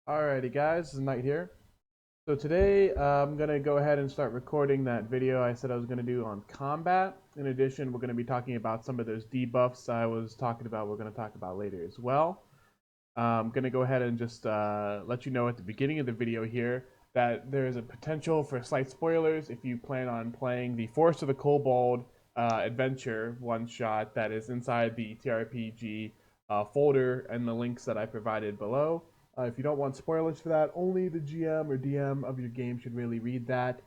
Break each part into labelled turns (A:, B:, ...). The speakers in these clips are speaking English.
A: Alrighty guys, this is Knight here. So today I'm going to go ahead and start recording that video I said I was going to do on combat. In addition, we're going to be talking about some of those debuffs I was talking about we're going to talk about later as well. I'm going to go ahead and just let you know at the beginning of the video here that there is a potential for slight spoilers if you plan on playing the Force of the Kobold adventure one-shot that is inside the TRPG folder and the links that I provided below. If you don't want spoilers for that, only the GM or DM of your game should really read that.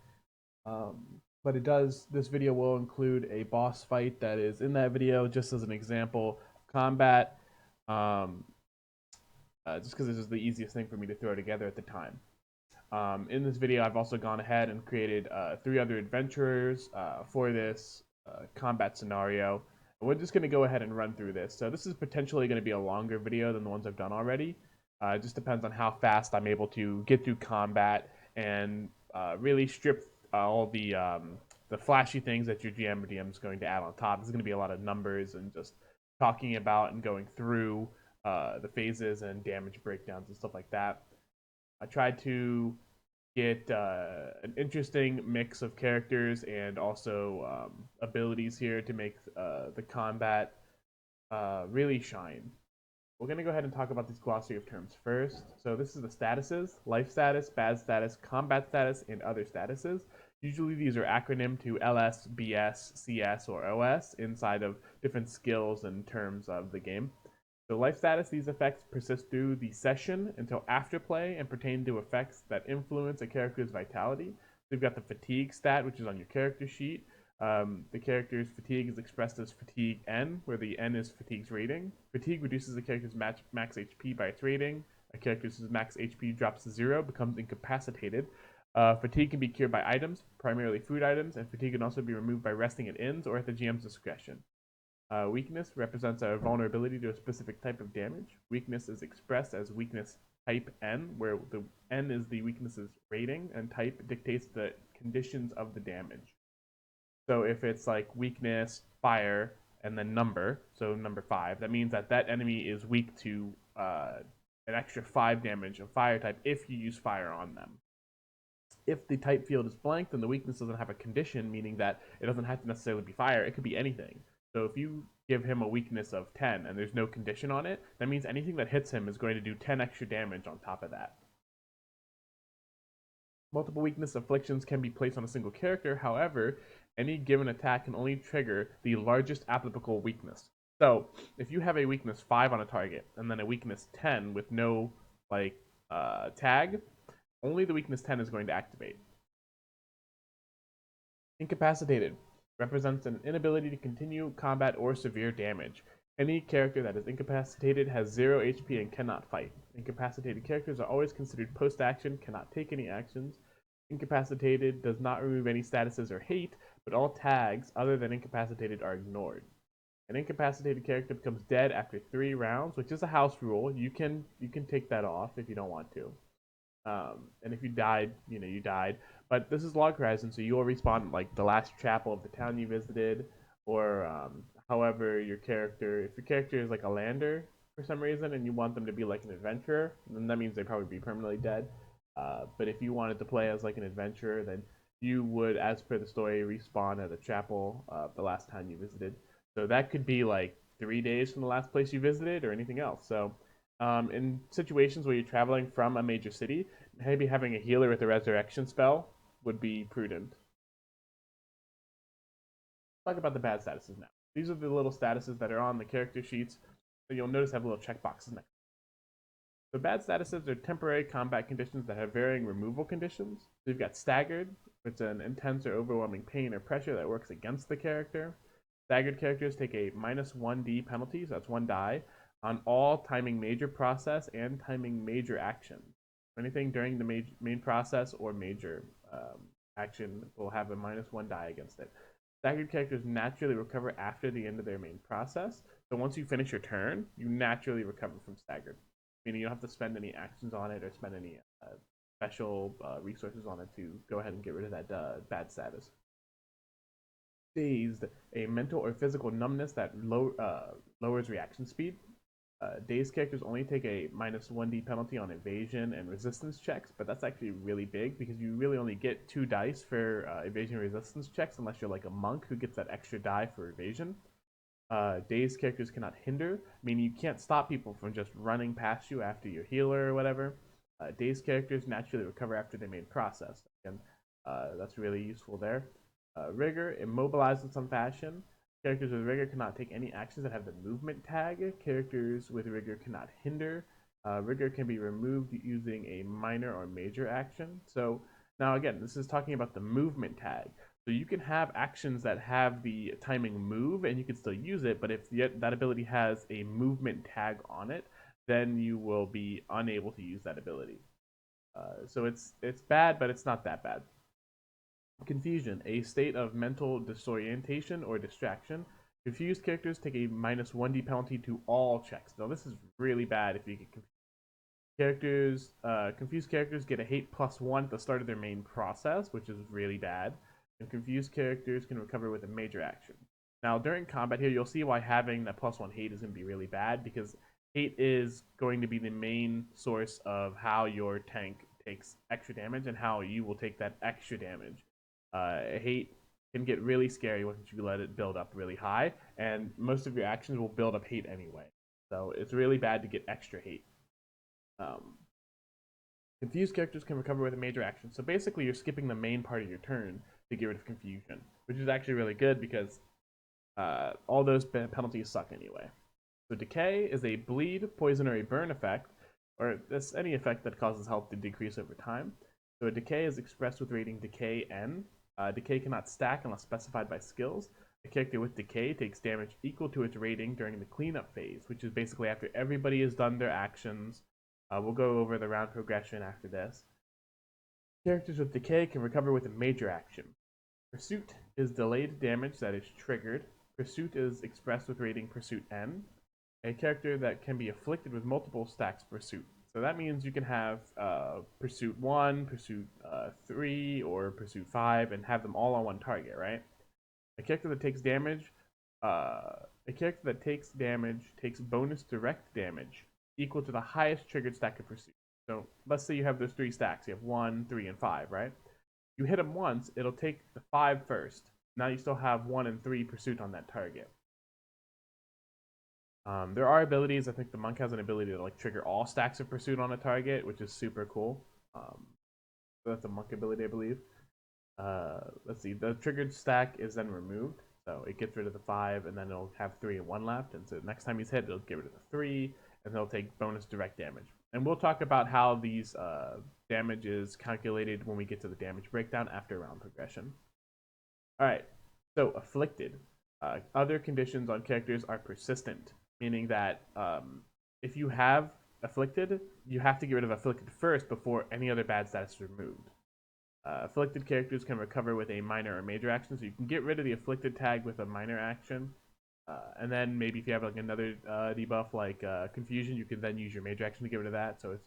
A: Um, but this video will include a boss fight that is in that video, just as an example of combat. Um, just because this is the easiest thing for me to throw together at the time. In this video, I've also gone ahead and created 3 other adventurers for this combat scenario. And we're just going to go ahead and run through this. So this is potentially going to be a longer video than the ones I've done already. It just depends on how fast I'm able to get through combat and really strip all the flashy things that your GM or DM is going to add on top. There's going to be a lot of numbers and just talking about and going through the phases and damage breakdowns and stuff like that. I tried to get an interesting mix of characters and also abilities here to make the combat really shine. We're going to go ahead and talk about these glossary of terms first. So this is the statuses: life status, bad status, combat status, and other statuses. Usually these are acronym to LS, BS, CS, or OS inside of different skills and terms of the game. So life status, these effects persist through the session until after play and pertain to effects that influence a character's vitality. So you've got the fatigue stat, which is on your character sheet. The character's fatigue is expressed as fatigue N, where the N is fatigue's rating. Fatigue reduces the character's max HP by its rating. A character's max HP drops to 0, becomes incapacitated. Fatigue can be cured by items, primarily food items, and fatigue can also be removed by resting at inns or at the GM's discretion. Weakness represents a vulnerability to a specific type of damage. Weakness is expressed as weakness type N, where the N is the weakness's rating, and type dictates the conditions of the damage. So if it's like weakness, fire, and then number, so number 5, that means that that enemy is weak to an extra 5 damage of fire type if you use fire on them. If the type field is blank, then the weakness doesn't have a condition, meaning that it doesn't have to necessarily be fire. It could be anything. So if you give him a weakness of 10 and there's no condition on it, that means anything that hits him is going to do 10 extra damage on top of that. Multiple weakness afflictions can be placed on a single character. However, any given attack can only trigger the largest applicable weakness. So if you have a weakness 5 on a target and then a weakness 10 with no tag, only the weakness 10 is going to activate. Incapacitated represents an inability to continue combat or severe damage. Any character that is incapacitated has 0 HP and cannot fight. Incapacitated characters are always considered post-action, cannot take any actions. Incapacitated does not remove any statuses or hate, but all tags other than incapacitated are ignored. An incapacitated character becomes dead after 3 rounds, which is a house rule. You can take that off if you don't want to. And if you died, you died. But this is log horizon, so you will respawn like the last chapel of the town you visited, or however your character. If your character is like a lander for some reason, and you want them to be like an adventurer, then that means they'd probably be permanently dead. But if you wanted to play as like an adventurer, then you would, as per the story, respawn at the chapel the last time you visited. So that could be like 3 days from the last place you visited, or anything else. So in situations where you're traveling from a major city, maybe having a healer with a resurrection spell would be prudent. Talk about the bad statuses now. These are the little statuses that are on the character sheets that you'll notice have little checkboxes next. The bad statuses are temporary combat conditions that have varying removal conditions. So you've got staggered, which is an intense or overwhelming pain or pressure that works against the character. Staggered characters take a -1d penalty, so that's 1 die, on all timing major process and timing major action. Anything during the main process or major action will have a -1 die against it. Staggered characters naturally recover after the end of their main process. So once you finish your turn, you naturally recover from staggered, meaning you don't have to spend any actions on it or spend any special resources on it to go ahead and get rid of that bad status. Dazed, a mental or physical numbness that lowers reaction speed. Dazed characters only take a minus 1d penalty on evasion and resistance checks, but that's actually really big because you really only get 2 dice for evasion and resistance checks unless you're like a monk who gets that extra die for evasion. Dazed characters cannot hinder, meaning you can't stop people from just running past you after your healer or whatever. Dazed characters naturally recover after their main process. Again, that's really useful there. Rigor, immobilized in some fashion. Characters with Rigor cannot take any actions that have the movement tag. Characters with Rigor cannot hinder. Rigor can be removed using a minor or major action. So now again, this is talking about the movement tag. So you can have actions that have the timing move and you can still use it, but if that ability has a movement tag on it, then you will be unable to use that ability. So it's bad, but it's not that bad. Confusion, a state of mental disorientation or distraction. Confused characters take a minus 1d penalty to all checks. Now this is really bad if you get confused. Confused characters get a hate +1 at the start of their main process, which is really bad. And confused characters can recover with a major action. Now during combat here, you'll see why having that +1 hate is going to be really bad, because hate is going to be the main source of how your tank takes extra damage and how you will take that extra damage. Hate can get really scary once you let it build up really high, and most of your actions will build up hate anyway. So it's really bad to get extra hate. Confused characters can recover with a major action. So basically you're skipping the main part of your turn to get rid of confusion, which is actually really good because all those penalties suck anyway. So decay is a bleed, poison, or a burn effect, or this any effect that causes health to decrease over time. So a decay is expressed with rating decay N. Decay cannot stack unless specified by skills. A character with decay takes damage equal to its rating during the cleanup phase, which is basically after everybody has done their actions. We'll go over the round progression after this. Characters with decay can recover with a major action. Pursuit is delayed damage that is triggered. Pursuit is expressed with rating Pursuit N. A character that can be afflicted with multiple stacks Pursuit. So that means you can have Pursuit 1, Pursuit 3, or Pursuit 5, and have them all on one target, right? A character that takes damage takes bonus direct damage equal to the highest triggered stack of Pursuit. So let's say you have those 3 stacks. You have 1, 3, and 5, right? You hit them once, it'll take the 5 first. Now you still have 1 and 3 Pursuit on that target. There are abilities. I think the monk has an ability to like trigger all stacks of Pursuit on a target, which is super cool. So that's a monk ability, I believe. Let's see. The triggered stack is then removed, so it gets rid of the 5, and then it'll have 3 and 1 left. And so next time he's hit, it'll get rid of the 3, and they'll take bonus direct damage. And we'll talk about how these damage is calculated when we get to the damage breakdown after round progression. All right. So afflicted. Other conditions on characters are persistent, meaning that if you have afflicted, you have to get rid of afflicted first before any other bad status is removed. Afflicted characters can recover with a minor or major action, so you can get rid of the afflicted tag with a minor action, and then maybe if you have like another debuff like confusion, you can then use your major action to get rid of that. So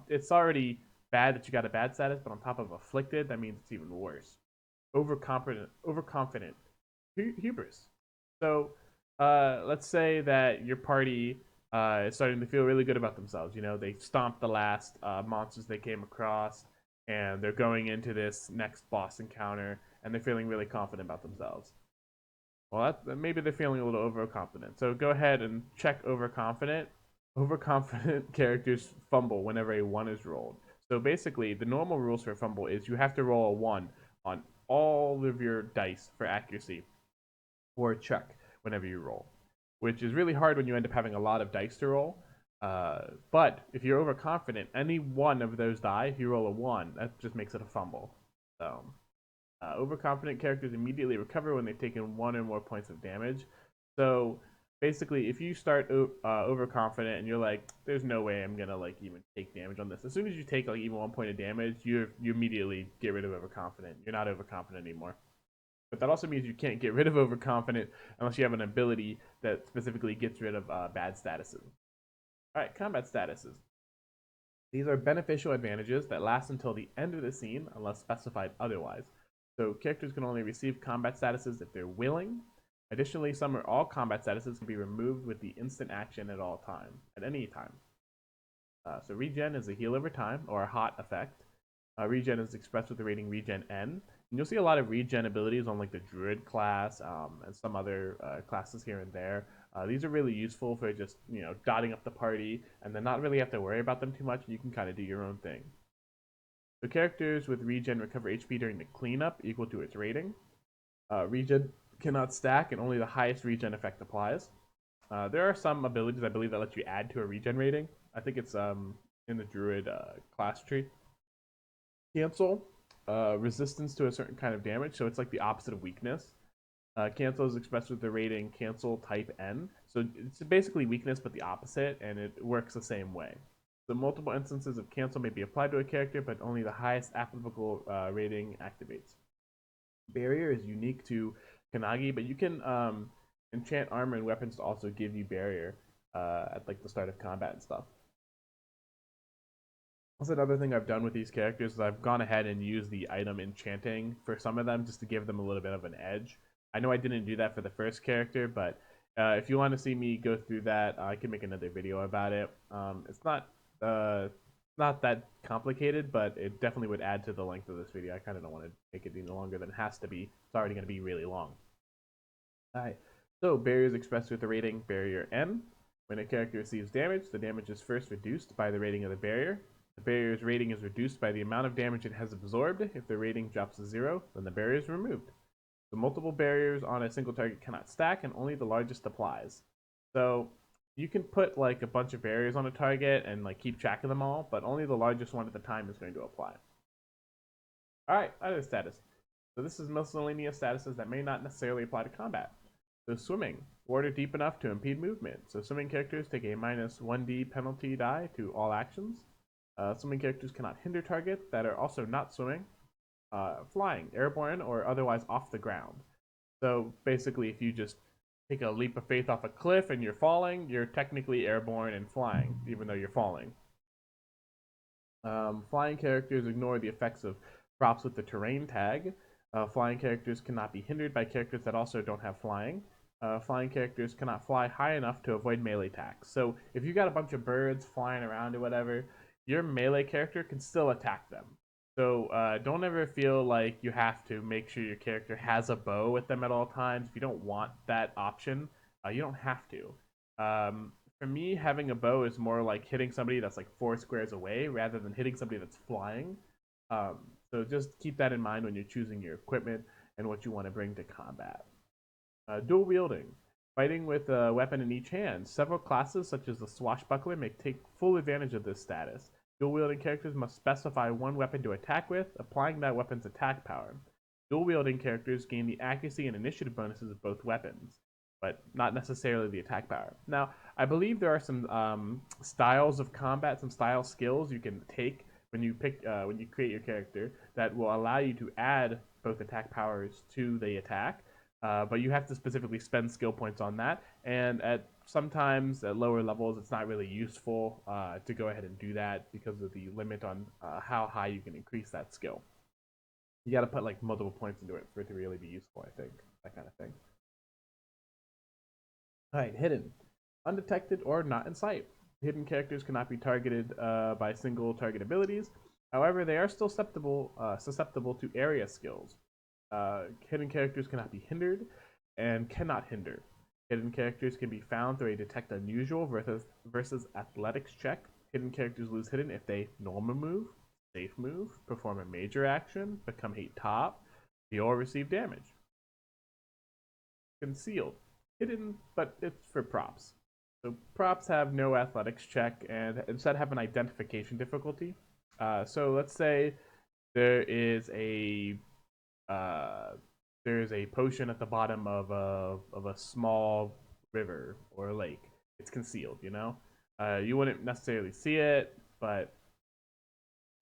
A: it's already bad that you got a bad status, but on top of afflicted, that means it's even worse. Overconfident, hubris. So let's say that your party is starting to feel really good about themselves. You know, they stomped the last monsters they came across, and they're going into this next boss encounter, and they're feeling really confident about themselves. Well, maybe they're feeling a little overconfident. So go ahead and check overconfident. Overconfident characters fumble whenever a 1 is rolled. So basically, the normal rules for fumble is you have to roll a 1 on all of your dice for accuracy, or a check whenever you roll, which is really hard when you end up having a lot of dice to roll. But if you're overconfident, any one of those die, if you roll a 1, that just makes it a fumble. So overconfident characters immediately recover when they've taken 1 or more points of damage. So basically, if you start overconfident and you're like, there's no way I'm gonna like even take damage on this, as soon as you take like even 1 point of damage, you immediately get rid of overconfident. You're not overconfident anymore. But that also means you can't get rid of overconfident unless you have an ability that specifically gets rid of bad statuses. Alright, combat statuses. These are beneficial advantages that last until the end of the scene unless specified otherwise. So characters can only receive combat statuses if they're willing, Additionally, some or all combat statuses can be removed with the instant action at any time. So Regen is a heal over time, or a hot effect. Regen is expressed with the rating Regen N. And you'll see a lot of regen abilities on like the Druid class and some other classes here and there. These are really useful for just, dotting up the party and then not really have to worry about them too much. You can kind of do your own thing. So characters with Regen recover HP during the cleanup equal to its rating. Regen cannot stack and only the highest regen effect applies. There are some abilities I believe that let you add to a regen rating. I think it's in the Druid class tree. Cancel, resistance to a certain kind of damage, so it's like the opposite of weakness. Cancel is expressed with the rating cancel type N, so it's basically weakness but the opposite, and it works the same way. So multiple instances of cancel may be applied to a character, but only the highest applicable rating activates. Barrier is unique to Kanagi, but you can enchant armor and weapons to also give you barrier at like the start of combat and stuff. That's another thing I've done with these characters is I've gone ahead and used the item enchanting for some of them just to give them a little bit of an edge. I know I didn't do that for the first character, but if you want to see me go through that, I can make another video about it. It's not that complicated, but it definitely would add to the length of this video. I kind of don't want to make it any longer than it has to be. It's already going to be really long. Alright, so barrier is expressed with the rating barrier N. When a character receives damage, the damage is first reduced by the rating of the barrier. The barrier's rating is reduced by the amount of damage it has absorbed. If the rating drops to 0, then the barrier is removed. So multiple barriers on a single target cannot stack, and only the largest applies. So you can put like a bunch of barriers on a target and like keep track of them all, but only the largest one at a time is going to apply. Alright, other status. So this is miscellaneous statuses that may not necessarily apply to combat. So swimming, water deep enough to impede movement. So swimming characters take a minus 1d penalty die to all actions. Swimming characters cannot hinder targets that are also not swimming. Flying, airborne, or otherwise off the ground. So basically, if you just take a leap of faith off a cliff and you're falling, you're technically airborne and flying, even though you're falling. Flying characters ignore the effects of props with the terrain tag. Flying characters cannot be hindered by characters that also don't have flying. Flying characters cannot fly high enough to avoid melee attacks. So if you got a bunch of birds flying around or whatever, your melee character can still attack them. So don't ever feel like you have to make sure your character has a bow with them at all times. If you don't want that option, you don't have to. For me, having a bow is more like hitting somebody that's like 4 squares away rather than hitting somebody that's flying. So just keep that in mind when you're choosing your equipment and what you want to bring to combat. Dual wielding. Fighting with a weapon in each hand. Several classes, such as the swashbuckler, may take full advantage of this status. Dual-wielding characters must specify one weapon to attack with, applying that weapon's attack power. Dual-wielding characters gain the accuracy and initiative bonuses of both weapons, but not necessarily the attack power. Now, I believe there are some styles of combat, some style skills you can take when you create your character that will allow you to add both attack powers to the attack. But you have to specifically spend skill points on that, and sometimes at lower levels it's not really useful to go ahead and do that because of the limit on how high you can increase that skill. You got to put like multiple points into it for it to really be useful, I think, that kind of thing. Alright, hidden. Undetected or not in sight. Hidden characters cannot be targeted by single target abilities. However, they are still susceptible to area skills. Hidden characters cannot be hindered and cannot hinder. Hidden characters can be found through a detect unusual versus athletics check. Hidden characters lose hidden if they normal move, safe move, perform a major action, become a top, or receive damage. Concealed. Hidden, but it's for props. So props have no athletics check and instead have an identification difficulty. So let's say there is a potion at the bottom of a small river or lake. It's concealed, you wouldn't necessarily see it, but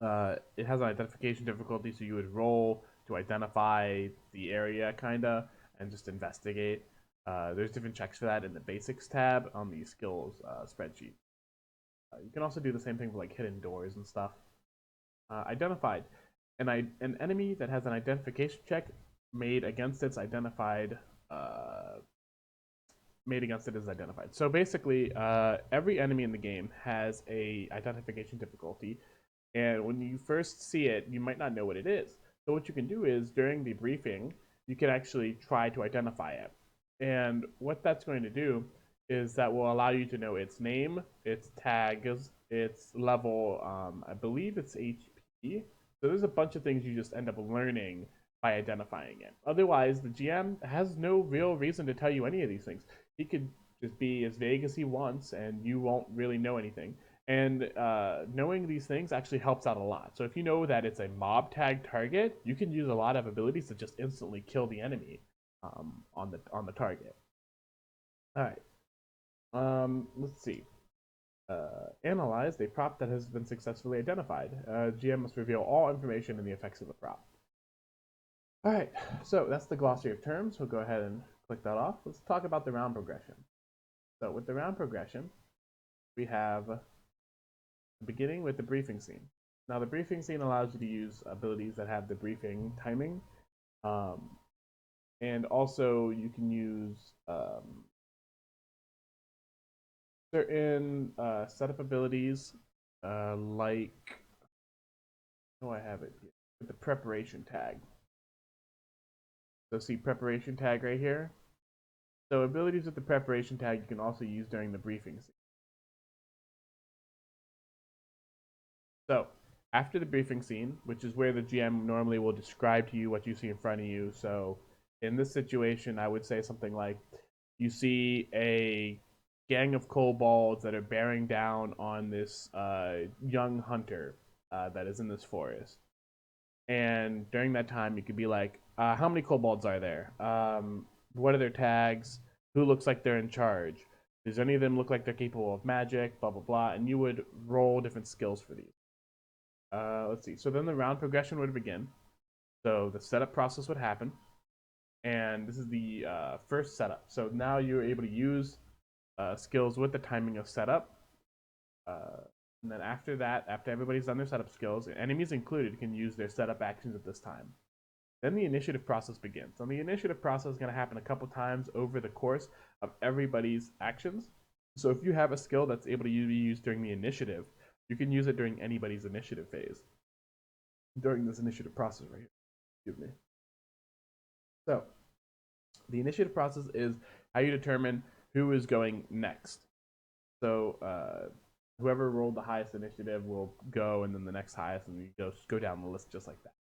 A: it has an identification difficulty, so you would roll to identify the area, kinda, and just investigate. There's different checks for that in the basics tab on the skills spreadsheet. You can also do the same thing for like hidden doors and stuff. Identified. An enemy that has an identification check made against its identified made against it is identified. So basically, every enemy in the game has a identification difficulty, and when you first see it, you might not know what it is. So what you can do is during the briefing, you can actually try to identify it. And what that's going to do is that will allow you to know its name, its tags, its level. I believe it's HP. So there's a bunch of things you just end up learning by identifying it. Otherwise, the GM has no real reason to tell you any of these things. He could just be as vague as he wants, and you won't really know anything. And knowing these things actually helps out a lot. So if you know that it's a mob tag target, you can use a lot of abilities to just instantly kill the enemy on the target. All right. Let's see. Analyzed a prop that has been successfully identified. GM must reveal all information and the effects of the prop. All right, so that's the glossary of terms. We'll go ahead and click that off. Let's talk about the round progression. So with the round progression, we have the beginning with the briefing scene. Now the briefing scene allows you to use abilities that have the briefing timing, and also you can use certain setup abilities like, oh, I have it here, with the preparation tag. So see preparation tag right here. So abilities with the preparation tag you can also use during the briefing scene. So after the briefing scene, which is where the GM normally will describe to you what you see in front of you. So in this situation, I would say something like, you see a gang of kobolds that are bearing down on this young hunter that is in this forest. And during that time, you could be like, how many kobolds are there? What are their tags? Who looks like they're in charge? Does any of them look like they're capable of magic? Blah, blah, blah. And you would roll different skills for these. Let's see. So then the round progression would begin. So the setup process would happen. And this is the first setup. So now you're able to use skills with the timing of setup. And then after that, after everybody's done their setup skills, enemies included can use their setup actions at this time. Then the initiative process begins. And the initiative process is going to happen a couple times over the course of everybody's actions. So if you have a skill that's able to be used during the initiative, you can use it during anybody's initiative phase. During this initiative process right here. Excuse me. So the initiative process is how you determine who is going next. So whoever rolled the highest initiative will go, and then the next highest, and you go down the list just like that.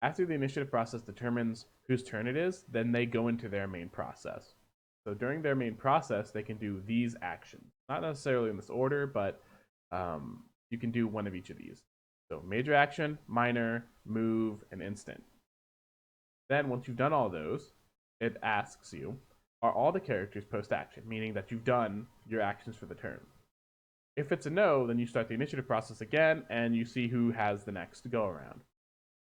A: After the initiative process determines whose turn it is, then they go into their main process. So during their main process, they can do these actions. Not necessarily in this order, but you can do one of each of these. So major action, minor, move, and instant. Then once you've done all those, it asks you, are all the characters post-action, meaning that you've done your actions for the turn. If it's a no, then you start the initiative process again, and you see who has the next go around.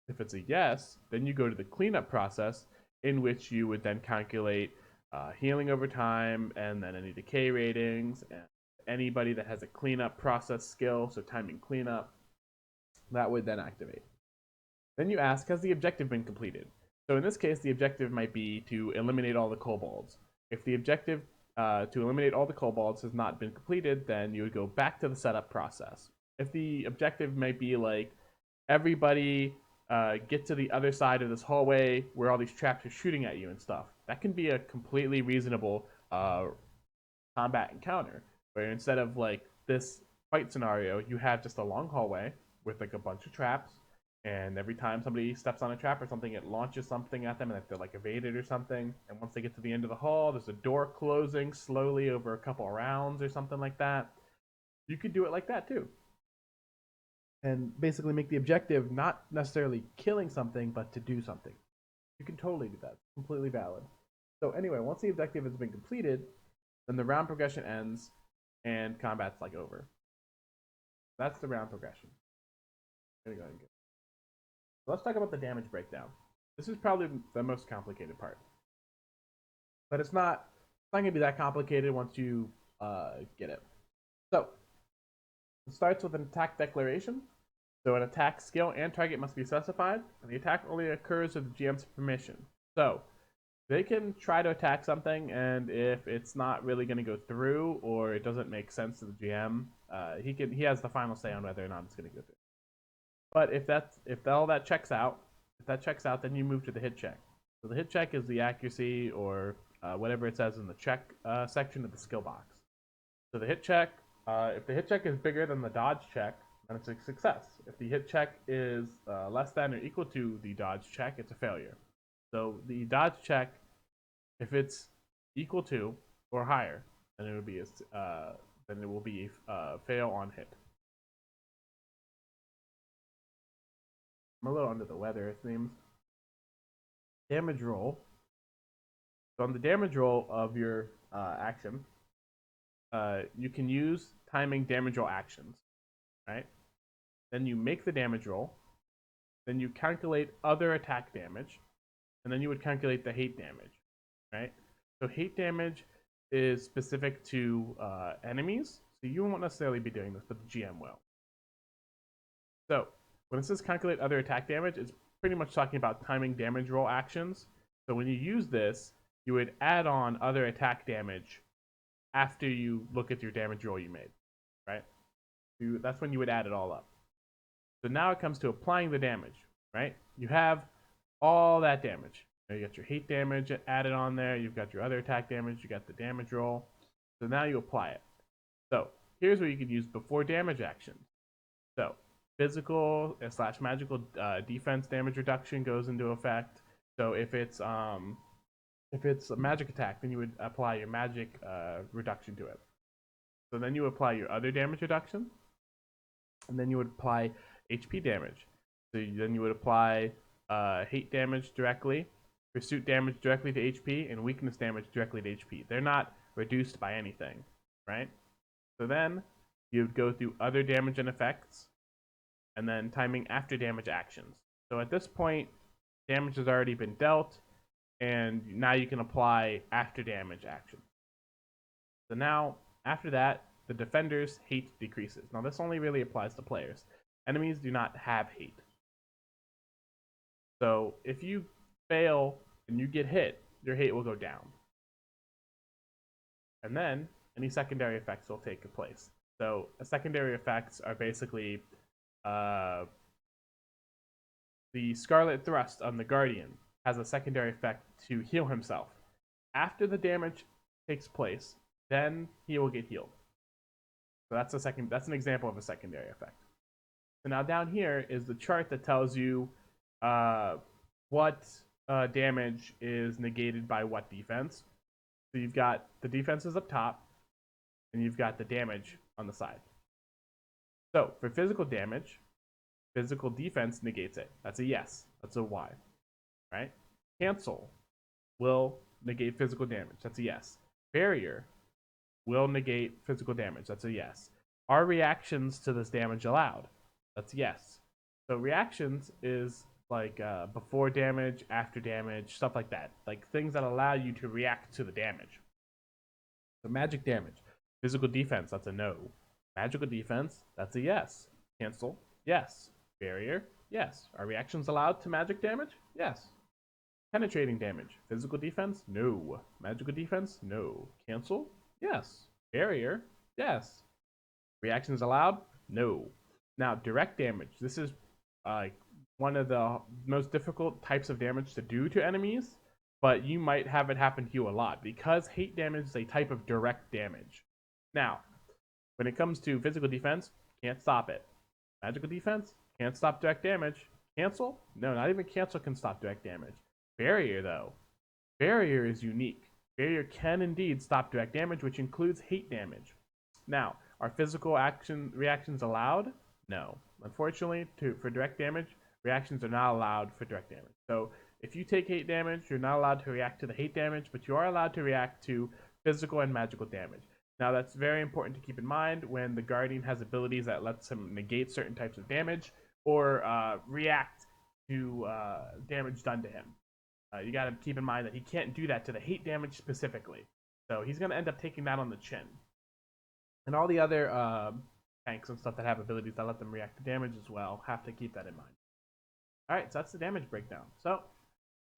A: If it's a yes, then you go to the cleanup process, in which you would then calculate healing over time, and then any decay ratings, and anybody that has a cleanup process skill, so timing cleanup, that would then activate. Then you ask, has the objective been completed? So in this case, the objective might be to eliminate all the kobolds. If the objective to eliminate all the kobolds has not been completed, then you would go back to the setup process. If the objective might be like, everybody get to the other side of this hallway where all these traps are shooting at you and stuff, that can be a completely reasonable combat encounter, where instead of like this fight scenario, you have just a long hallway with like a bunch of traps, and every time somebody steps on a trap or something, it launches something at them, and if they're like evaded or something, and once they get to the end of the hall, there's a door closing slowly over a couple of rounds or something like that. You could do it like that too, and basically make the objective not necessarily killing something, but to do something. You can totally do that. It's completely valid. So anyway, once the objective has been completed, then the round progression ends and combat's like over. That's the round progression. I'm gonna go ahead and get. So let's talk about the damage breakdown. This is probably the most complicated part, but it's not gonna be that complicated once you get it. So it starts with an attack declaration. So an attack skill and target must be specified, and the attack only occurs with the GM's permission. So they can try to attack something, and if it's not really going to go through or it doesn't make sense to the GM, he has the final say on whether or not it's going to go through. But if all that checks out, then you move to the hit check. So the hit check is the accuracy or whatever it says in the check section of the skill box. So the hit check, if the hit check is bigger than the dodge check, then it's a success. If the hit check is less than or equal to the dodge check, it's a failure. So the dodge check, if it's equal to or higher, then it will be a fail on hit. I'm a little under the weather, it seems. Damage roll. So on the damage roll of your action, you can use timing damage roll actions, right? Then you make the damage roll. Then you calculate other attack damage, and then you would calculate the hate damage, right? So hate damage is specific to enemies, so you won't necessarily be doing this, but the GM will. So when it says calculate other attack damage, it's pretty much talking about timing damage roll actions. So when you use this, you would add on other attack damage after you look at your damage roll you made, right? That's when you would add it all up. So now it comes to applying the damage, right? You have all that damage. You got your hate damage added on there. You've got your other attack damage. You got the damage roll. So now you apply it. So here's what you could use before damage actions. So physical / magical defense damage reduction goes into effect. So if it's a magic attack, then you would apply your magic reduction to it. So then you apply your other damage reduction, and then you would apply HP damage. So then you would apply hate damage directly, pursuit damage directly to HP, and weakness damage directly to HP. They're not reduced by anything, right? So then you would go through other damage and effects, and then timing after damage actions. So at this point, damage has already been dealt, and now you can apply after damage action. So now, after that, the defender's hate decreases. Now this only really applies to players. Enemies do not have hate. So if you fail and you get hit, your hate will go down. And then any secondary effects will take place. So secondary effects are basically the Scarlet Thrust on the Guardian has a secondary effect to heal himself. After the damage takes place, then he will get healed. So that's an example of a secondary effect. So now down here is the chart that tells you what damage is negated by what defense. So you've got the defenses up top, and you've got the damage on the side. So for physical damage, physical defense negates it. That's a yes. That's a Y. Right? Cancel will negate physical damage. That's a yes. Barrier will negate physical damage. That's a yes. Are reactions to this damage allowed? That's yes. So reactions is like before damage, after damage, stuff like that. Like things that allow you to react to the damage. So magic damage. Physical defense, that's a no. Magical defense, that's a yes. Cancel, yes. Barrier, yes. Are reactions allowed to magic damage? Yes. Penetrating damage. Physical defense? No. Magical defense? No. Cancel? Yes. Barrier? Yes. Reactions allowed? No. Now, direct damage. This is one of the most difficult types of damage to do to enemies, but you might have it happen to you a lot because hate damage is a type of direct damage. Now, when it comes to physical defense, can't stop it. Magical defense, can't stop direct damage. Cancel? No, not even cancel can stop direct damage. Barrier, though. Barrier is unique. Barrier can indeed stop direct damage, which includes hate damage. Now, are physical reactions allowed? No. Unfortunately, for direct damage, reactions are not allowed for direct damage. So if you take hate damage, you're not allowed to react to the hate damage, but you are allowed to react to physical and magical damage. Now, that's very important to keep in mind when the Guardian has abilities that lets him negate certain types of damage or react to damage done to him. You got to keep in mind that he can't do that to the hate damage specifically. So he's going to end up taking that on the chin. And all the other tanks and stuff that have abilities that let them react to damage as well have to keep that in mind. Alright, so that's the damage breakdown. So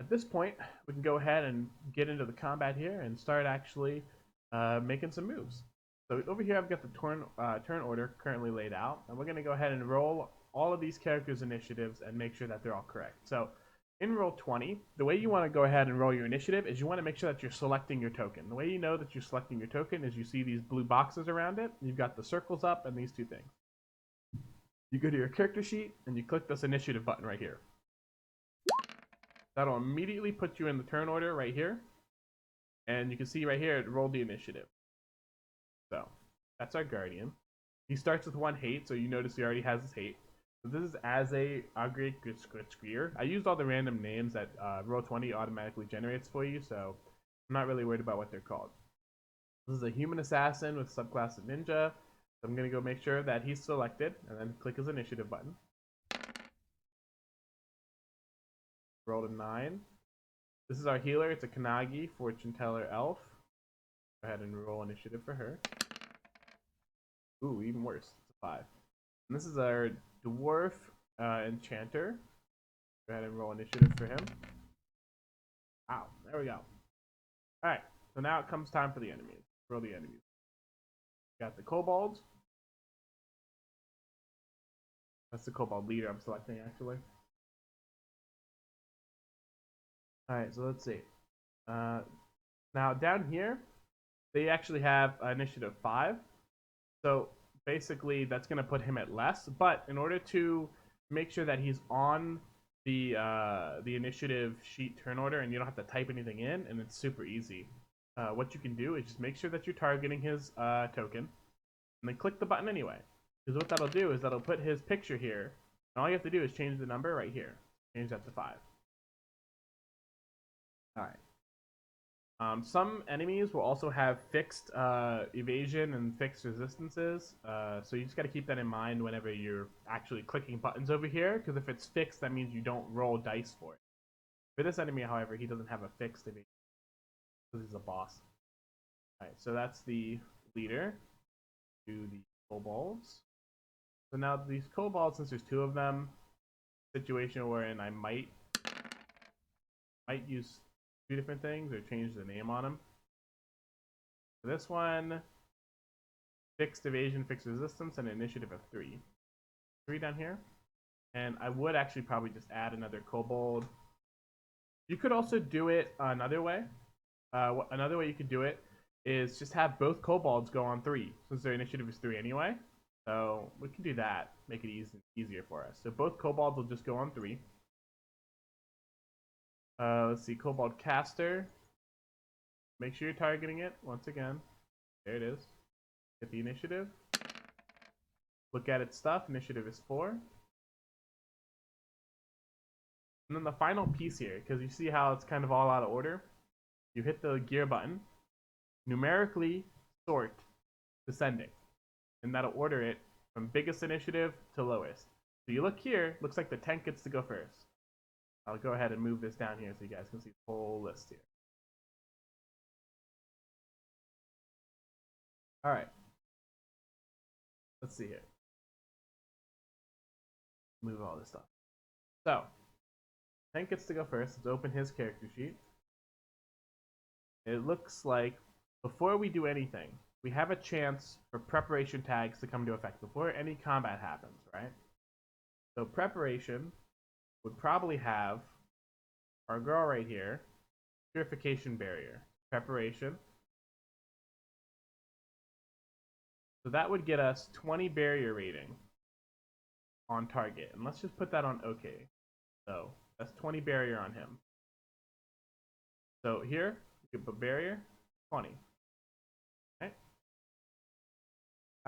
A: At this point, we can go ahead and get into the combat here and start actually making some moves. So over here, I've got the turn order currently laid out, and we're going to go ahead and roll all of these characters' initiatives and make sure that they're all correct. So in roll 20, the way you want to go ahead and roll your initiative is you want to make sure that you're selecting your token. The way you know that you're selecting your token is you see these blue boxes around it. You've got the circles up and these two things. You go to your character sheet and you click this initiative button right here. That'll immediately put you in the turn order right here. And you can see right here, it rolled the initiative. So that's our Guardian. He starts with 1 hate, so you notice he already has his hate. So this is as a Agri Gritzgrier. I used all the random names that Roll20 automatically generates for you, so I'm not really worried about what they're called. This is a human assassin with subclass of ninja. So I'm going to go make sure that he's selected, and then click his initiative button. Rolled a 9. This is our healer. It's a Kanagi, fortune teller elf. Go ahead and roll initiative for her. Ooh, even worse. It's a 5. And this is our dwarf enchanter. Go ahead and roll initiative for him. Wow, there we go. Alright, so now it comes time for the enemies. Roll the enemies. Got the kobolds. That's the kobold leader I'm selecting, actually. Alright, so let's see. Now, down here, they actually have initiative 5. So basically, that's going to put him at less. But in order to make sure that he's on the initiative sheet turn order and you don't have to type anything in, and it's super easy, what you can do is just make sure that you're targeting his token, and then click the button anyway. Because what that'll do is that'll put his picture here, and all you have to do is change the number right here. Change that to 5. Alright. Some enemies will also have fixed evasion and fixed resistances, so you just got to keep that in mind whenever you're actually clicking buttons over here, because if it's fixed, that means you don't roll dice for it. For this enemy, however, he doesn't have a fixed evasion, because he's a boss. Alright, so that's the leader. Do the kobolds. So now these kobolds, since there's 2 of them, situation wherein I might use 2 different things or change the name on them. For this one, fixed evasion, fixed resistance, and initiative of 3. 3 down here. And I would actually probably just add another kobold. You could also do it another way. Another way you could do it is just have both kobolds go on 3, since their initiative is 3 anyway. So we can do that, make it easier for us. So both kobolds will just go on 3. Let's see, Kobold Caster. Make sure you're targeting it once again. There it is. Get the initiative. Look at its stuff. Initiative is 4. And then the final piece here, because you see how it's kind of all out of order. You hit the gear button. Numerically sort descending. And that'll order it from biggest initiative to lowest. So you look here, looks like the tank gets to go first. I'll go ahead and move this down here so you guys can see the whole list here. Alright. Let's see here. Move all this stuff. So, Tank gets to go first. Let's open his character sheet. It looks like before we do anything, we have a chance for preparation tags to come into effect before any combat happens, right? So preparation would probably have our girl right here, purification barrier, preparation. So that would get us 20 barrier rating on target. And let's just put that on OK. So that's 20 barrier on him. So here, you can put barrier, 20. Okay.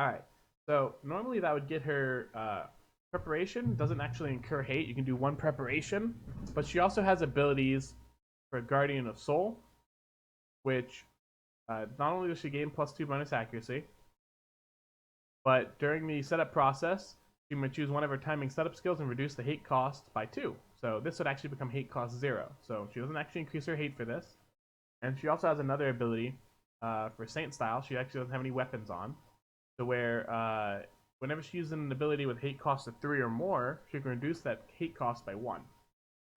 A: Alright. So normally that would get her preparation. Doesn't actually incur hate. You can do 1 preparation. But she also has abilities for Guardian of Soul, which not only does she gain +2 bonus accuracy, but during the setup process, she might choose one of her timing setup skills and reduce the hate cost by 2. So this would actually become hate cost 0. So she doesn't actually increase her hate for this. And she also has another ability for Saint Style. She actually doesn't have any weapons on. So where whenever she uses an ability with hate cost of 3 or more, she can reduce that hate cost by 1.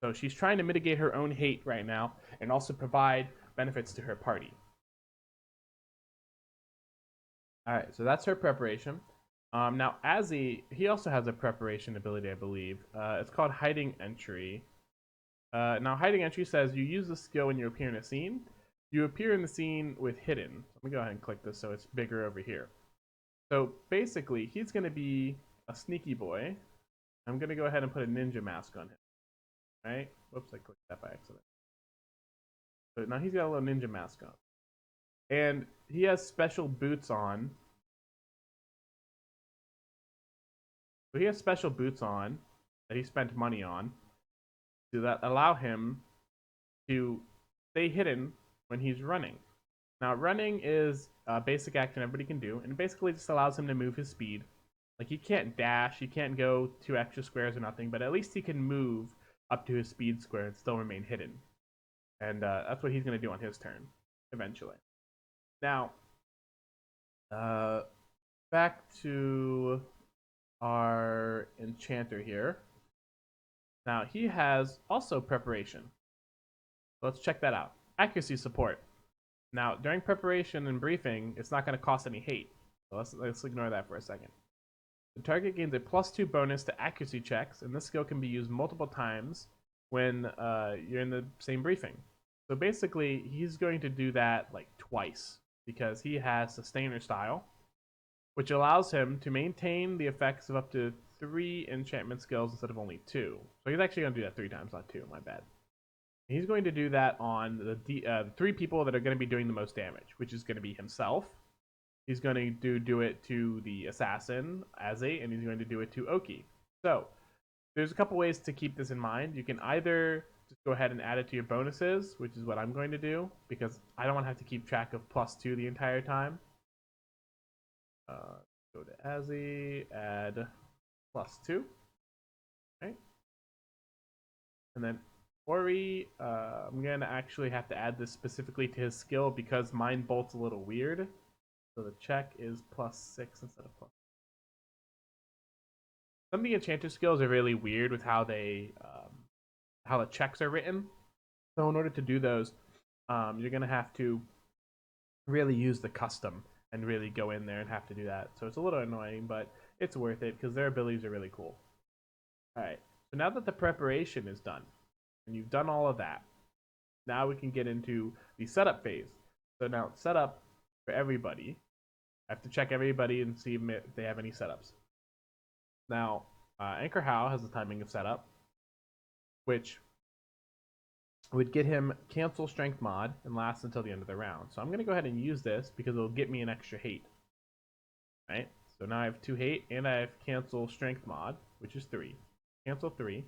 A: So she's trying to mitigate her own hate right now and also provide benefits to her party. Alright, so that's her preparation. Now, Azzy, he also has a preparation ability, I believe. It's called Hiding Entry. Now, Hiding Entry says you use the skill when you appear in a scene. You appear in the scene with Hidden. Let me go ahead and click this so it's bigger over here. So basically, he's going to be a sneaky boy. I'm going to go ahead and put a ninja mask on him. Right? Whoops, I clicked that by accident. So now he's got a little ninja mask on. And he has special boots on. So he has special boots on that he spent money on that allow him to stay hidden when he's running. Now, running is a basic action everybody can do, and it basically just allows him to move his speed. Like, he can't dash, he can't go 2 extra squares or nothing, but at least he can move up to his speed square and still remain hidden. And that's what he's going to do on his turn, eventually. Now, back to our enchanter here. Now, he has also preparation. Let's check that out. Accuracy support. Now, during preparation and briefing, it's not going to cost any hate. So let's ignore that for a second. The target gains a +2 bonus to accuracy checks, and this skill can be used multiple times when you're in the same briefing. So basically, he's going to do that like twice because he has Sustainer Style, which allows him to maintain the effects of up to 3 enchantment skills instead of only 2. So he's actually going to do that 3 times, not 2, my bad. He's going to do that on the 3 people that are going to be doing the most damage, which is going to be himself. He's going to do it to the assassin, Azzy, and he's going to do it to Oki. So, there's a couple ways to keep this in mind. You can either just go ahead and add it to your bonuses, which is what I'm going to do, because I don't want to have to keep track of +2 the entire time. Go to Azzy, add +2. Okay. And then Ori, I'm going to actually have to add this specifically to his skill because Mind Bolt's a little weird. So the check is +6 instead of +. Some of the enchanter skills are really weird with how they, how the checks are written. So in order to do those, you're going to have to really use the custom and really go in there and have to do that. So it's a little annoying, but it's worth it because their abilities are really cool. Alright, so now that the preparation is done, and you've done all of that, now we can get into the setup phase. So now setup for everybody. I have to check everybody and see if they have any setups. Now, Anchor How has the timing of setup, which would get him cancel strength mod and last until the end of the round. So I'm going to go ahead and use this because it'll get me an extra hate. Right? So now I have 2 hate and I have cancel strength mod, which is 3. Cancel 3.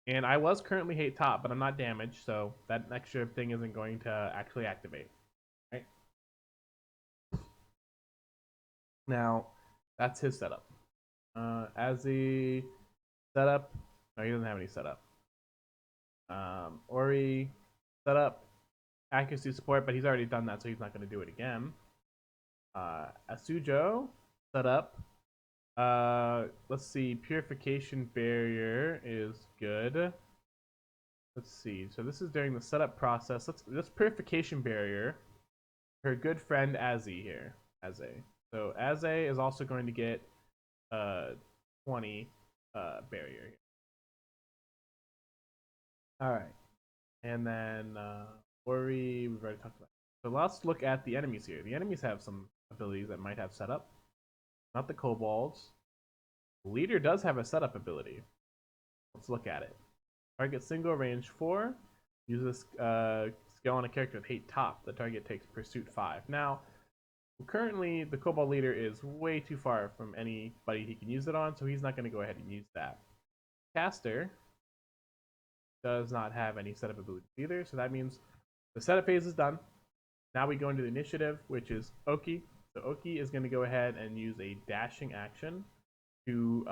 A: And I was currently hate top, but I'm not damaged, so that extra thing isn't going to actually activate. Right? Now, that's his setup. As the setup, no, he doesn't have any setup. Ori, setup, accuracy support, but he's already done that, so he's not going to do it again. Asujo, setup. Let's see, purification barrier is good. Let's see, so this is during the setup process. This purification barrier, her good friend Azzy here, Azzy. So Azzy is also going to get 20 barrier here. Alright. And then Ori, we've already talked about. So let's look at the enemies here. The enemies have some abilities that might have setup. Not the Kobolds. The leader does have a setup ability. Let's look at it. Target single range 4. Use this skill on a character with hate top. The target takes pursuit 5. Now, currently the Kobold leader is way too far from anybody he can use it on, so he's not going to go ahead and use that. Caster does not have any setup abilities either, so that means the setup phase is done. Now we go into the initiative, which is Oki. So Oki is going to go ahead and use a dashing action to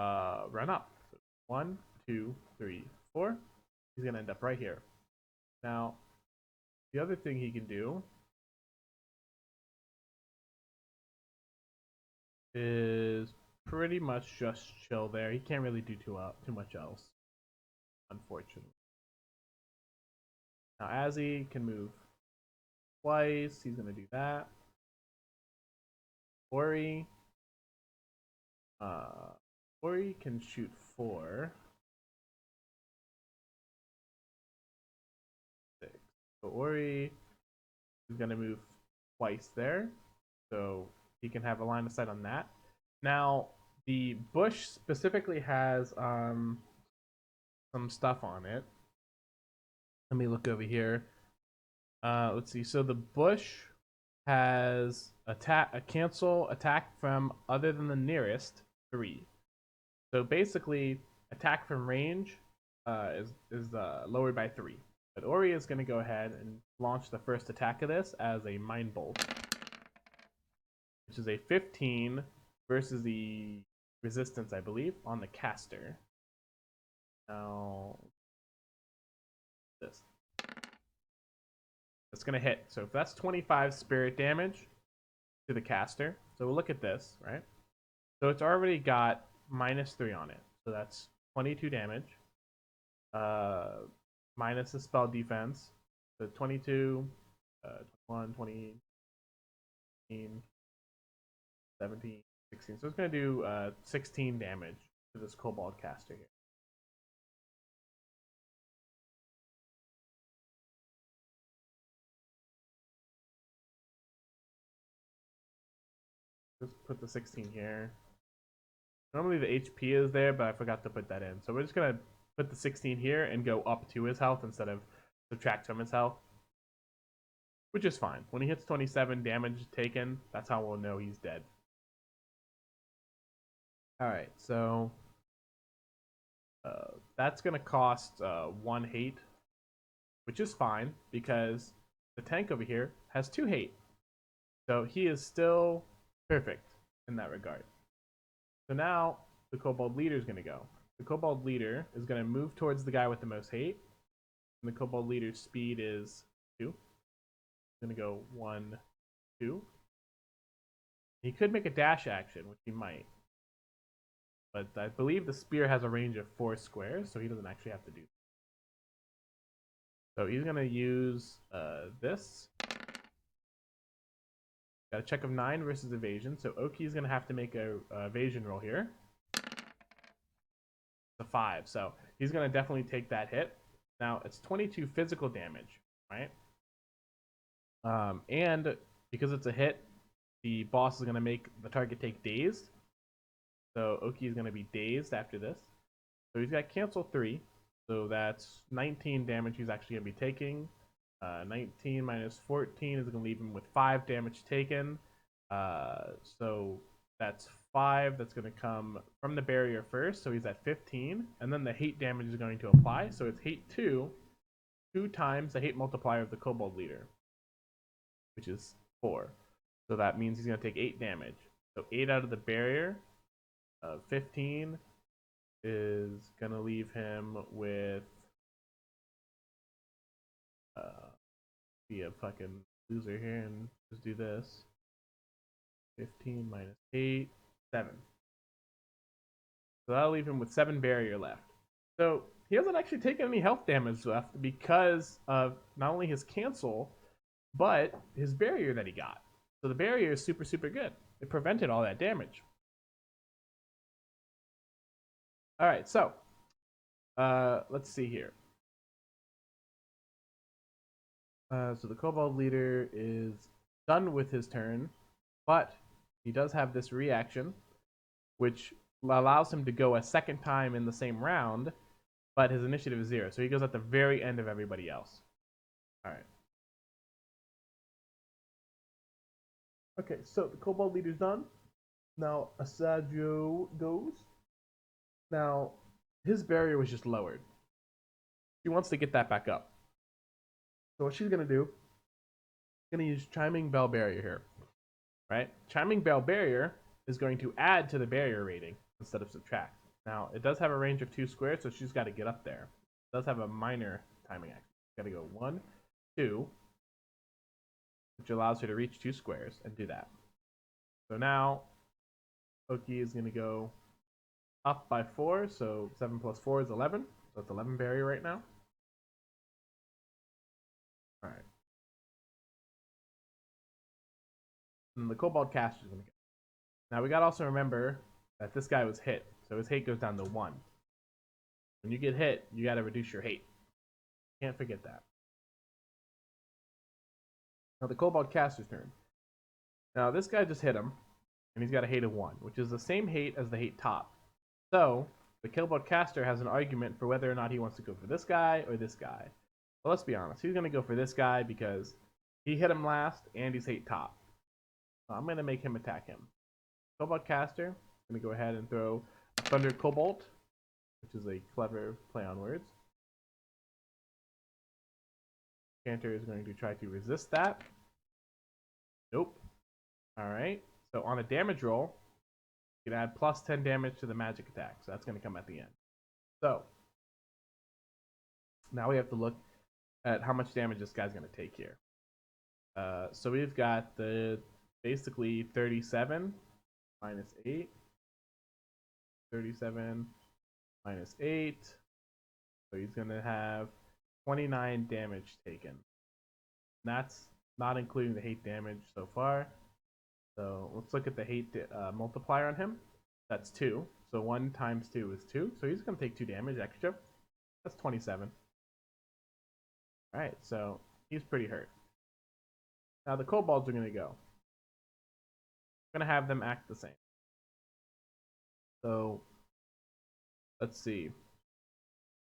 A: run up. So 1, 2, 3, 4. He's going to end up right here. Now, the other thing he can do is pretty much just chill there. He can't really do too much else, unfortunately. Now Azzy can move twice. He's gonna do that. Ori can shoot 4. 6. So Ori is gonna move twice there, so he can have a line of sight on that. Now the bush specifically has some stuff on it. Let me look over here. Let's see. So the bush has a cancel attack from other than the nearest 3. So basically, attack from range is lowered by 3. But Ori is going to go ahead and launch the first attack of this as a Mind Bolt, which is a 15 versus the resistance, I believe, on the caster. Now, this. It's going to hit. So if that's 25 spirit damage to the caster, so we'll look at this, right? So it's already got -3 on it. So that's 22 damage. Minus the spell defense. So 22, 21, 20, 17, 16. So it's going to do 16 damage to this Kobold caster here. Just put the 16 here. Normally the HP is there, but I forgot to put that in. So we're just going to put the 16 here and go up to his health instead of subtract from his health, which is fine. When he hits 27 damage taken, that's how we'll know he's dead. Alright, so that's going to cost 1 hate, which is fine because the tank over here has 2 hate. So he is still perfect in that regard. So now the Kobold leader is going to go. The Kobold leader is going to move towards the guy with the most hate. And the Kobold leader's speed is 2. He's going to go 1, 2. He could make a dash action, which he might. But I believe the spear has a range of 4 squares, so he doesn't actually have to do that. So he's going to use this. Got a check of 9 versus evasion, so Oki is going to have to make a evasion roll here. It's a 5, so he's going to definitely take that hit. Now, it's 22 physical damage, right? And because it's a hit, the boss is going to make the target take dazed. So Oki is going to be dazed after this. So he's got cancel 3, so that's 19 damage he's actually going to be taking. 19 minus 14 is going to leave him with 5 damage taken. So that's 5 that's going to come from the barrier first, so he's at 15. And then the hate damage is going to apply, so it's hate 2 times the hate multiplier of the Kobold leader, which is 4. So that means he's going to take 8 damage. So 8 out of the barrier, 15 is going to leave him with be a fucking loser here and just do this. 15 minus 8, 7. So that'll leave him with 7 barrier left. So he hasn't actually taken any health damage left because of not only his cancel, but his barrier that he got. So the barrier is super, super good. It prevented all that damage. Alright, so let's see here. So the Kobold leader is done with his turn, but he does have this reaction, which allows him to go a second time in the same round, but his initiative is 0, so he goes at the very end of everybody else. Alright. Okay, so the Kobold leader's done. Now Asajio goes. Now, his barrier was just lowered. She wants to get that back up. So what she's going to do, she's going to use Chiming Bell Barrier here. Right? Chiming Bell Barrier is going to add to the barrier rating instead of subtract. Now, it does have a range of 2 squares, so she's got to get up there. It does have a minor timing action. She's got to go 1, 2, which allows her to reach 2 squares and do that. So now, Pokey is going to go up by 4, so 7 plus 4 is 11. So it's 11 barrier right now. Alright. And the Kobold Caster is going to go. Now we got to also remember that this guy was hit, so his hate goes down to 1. When you get hit, you got to reduce your hate. Can't forget that. Now the Kobold Caster's turn. Now this guy just hit him, and he's got a hate of 1, which is the same hate as the hate top. So the Kobold Caster has an argument for whether or not he wants to go for this guy or this guy. Well, let's be honest. He's going to go for this guy because he hit him last and he's hate top. So I'm going to make him attack him. Kobold Caster, I'm going to go ahead and throw a Thunder Kobold, which is a clever play on words. Cantor is going to try to resist that. Nope. Alright, so on a damage roll, you can add plus 10 damage to the magic attack, so that's going to come at the end. So, now we have to look at how much damage this guy's going to take here. So we've got the basically 37 minus 8. 37 minus 8. So he's going to have 29 damage taken. And that's not including the hate damage so far. So let's look at the hate multiplier on him. That's 2. So 1 times 2 is 2. So he's going to take 2 damage extra. That's 27. Alright, so he's pretty hurt. Now the Kobolds are going to go. I'm going to have them act the same. So let's see.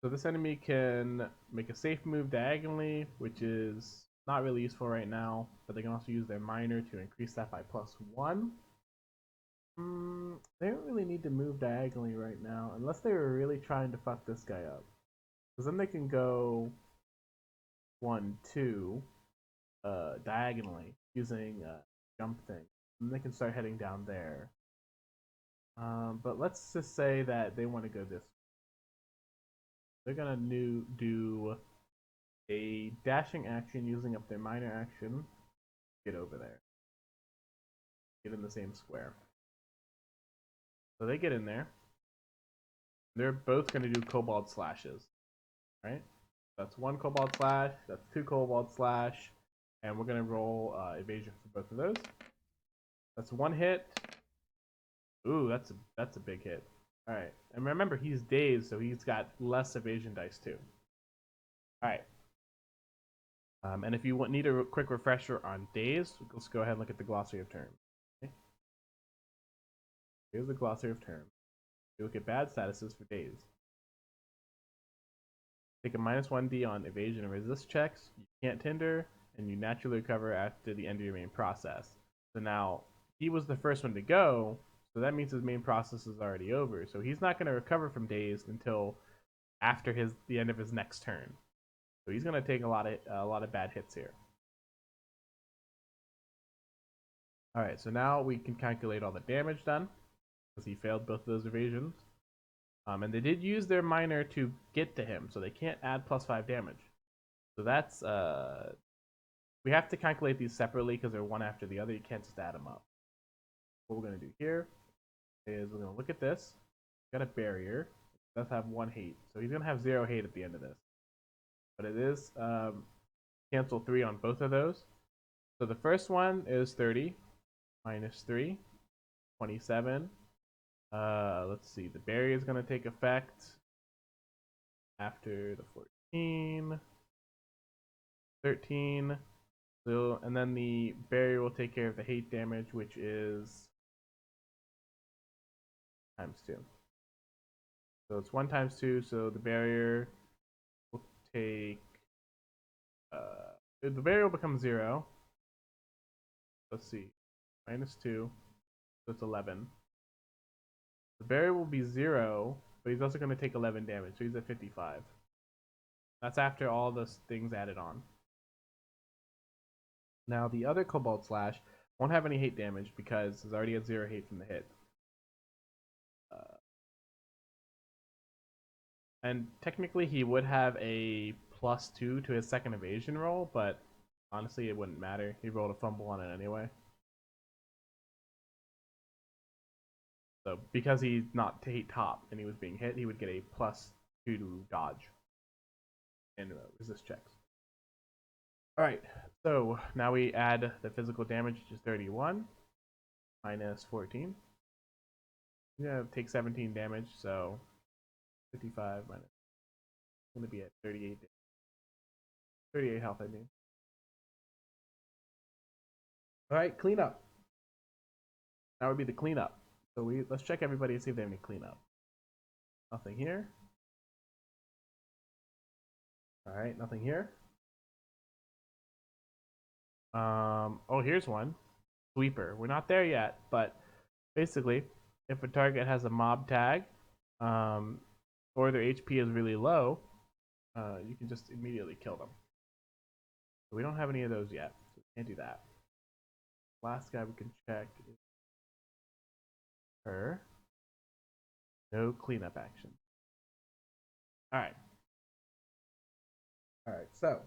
A: So this enemy can make a safe move diagonally, which is not really useful right now, but they can also use their minor to increase that by +1. They don't really need to move diagonally right now, unless they were really trying to fuck this guy up. Because then they can go 1, 2 diagonally using a jump thing. And they can start heading down there. But let's just say that they want to go this way. They're gonna do a dashing action using up their minor action. Get over there. Get in the same square. So they get in there. They're both gonna do Kobold Slashes. Right? That's 1 Kobold Slash, that's 2 Kobold Slash, and we're gonna roll evasion for both of those. That's 1 hit. Ooh, that's a big hit. Alright, and remember he's dazed, so he's got less evasion dice too. Alright. And if you need a quick refresher on dazed, let's go ahead and look at the Glossary of Terms. Okay. Here's the Glossary of Terms. You look at bad statuses for dazed. Take a -1d on evasion and resist checks. You can't hinder, and you naturally recover after the end of your main process. So now, he was the first one to go, so that means his main process is already over. So he's not going to recover from dazed until after the end of his next turn. So he's going to take a lot of bad hits here. Alright, so now we can calculate all the damage done, because he failed both of those evasions. And they did use their minor to get to him, so they can't add +5 damage. So that's, we have to calculate these separately because they're one after the other. You can't just add them up. What we're going to do here is we're going to look at this. Got a barrier. It does have 1 hate, so he's going to have 0 hate at the end of this. But it is cancel 3 on both of those. So the first one is 30 minus 3, 27. Let's see. The barrier is going to take effect after the 14, 13. So, and then the barrier will take care of the hate damage, which is times 2. So it's 1 times 2. So the barrier will take. The barrier will become 0. Let's see. -2. So it's 11. The barrier will be 0, but he's also going to take 11 damage, so he's at 55. That's after all those things added on. Now, the other Kobold Slash won't have any hate damage because he's already at 0 hate from the hit. And technically, he would have a +2 to his second evasion roll, but honestly, it wouldn't matter. He rolled a fumble on it anyway. So because he's not hate top and he was being hit, he would get a +2 to dodge and resist checks. Alright, so now we add the physical damage, which is 31 minus 14. Yeah, take 17 damage, so 55 minus. It's going to be at 38 health, I mean. Alright, cleanup. That would be the cleanup. So let's check everybody and see if they have any cleanup. Nothing here. Alright, nothing here. Oh, here's one. Sweeper. We're not there yet, but basically, if a target has a mob tag, or their HP is really low, you can just immediately kill them. So we don't have any of those yet, so we can't do that. Last guy we can check is her. No cleanup action. Alright. Alright, so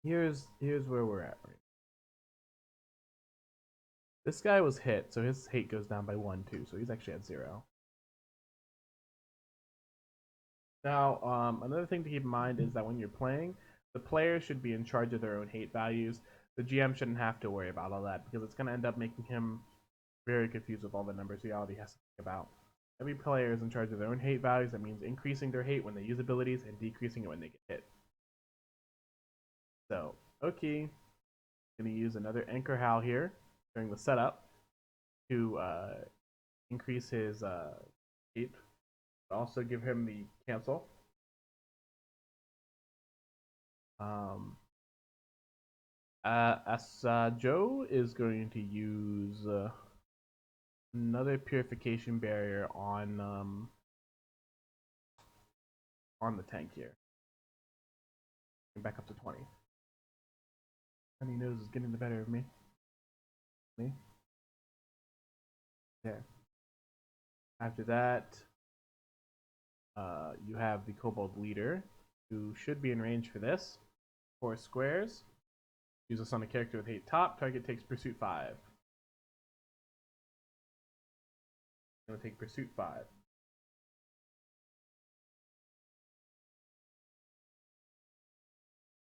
A: here's where we're at right now. This guy was hit, so his hate goes down by 1 too, so he's actually at 0. Now, another thing to keep in mind is that when you're playing, the player should be in charge of their own hate values. The GM shouldn't have to worry about all that because it's going to end up making him very confused with all the numbers he already has to think about. Every player is in charge of their own hate values. That means increasing their hate when they use abilities and decreasing it when they get hit. So, Oki is going to use another Anchor Howl here during the setup to increase his hate. Also give him the cancel. Joe is going to use another purification barrier on the tank here. Back up to 20. Honey nose is getting the better of me. There. After that, you have the Kobold leader, who should be in range for this. 4 squares. Use this on a character with hate top. Target takes pursuit 5. I'm gonna take pursuit 5.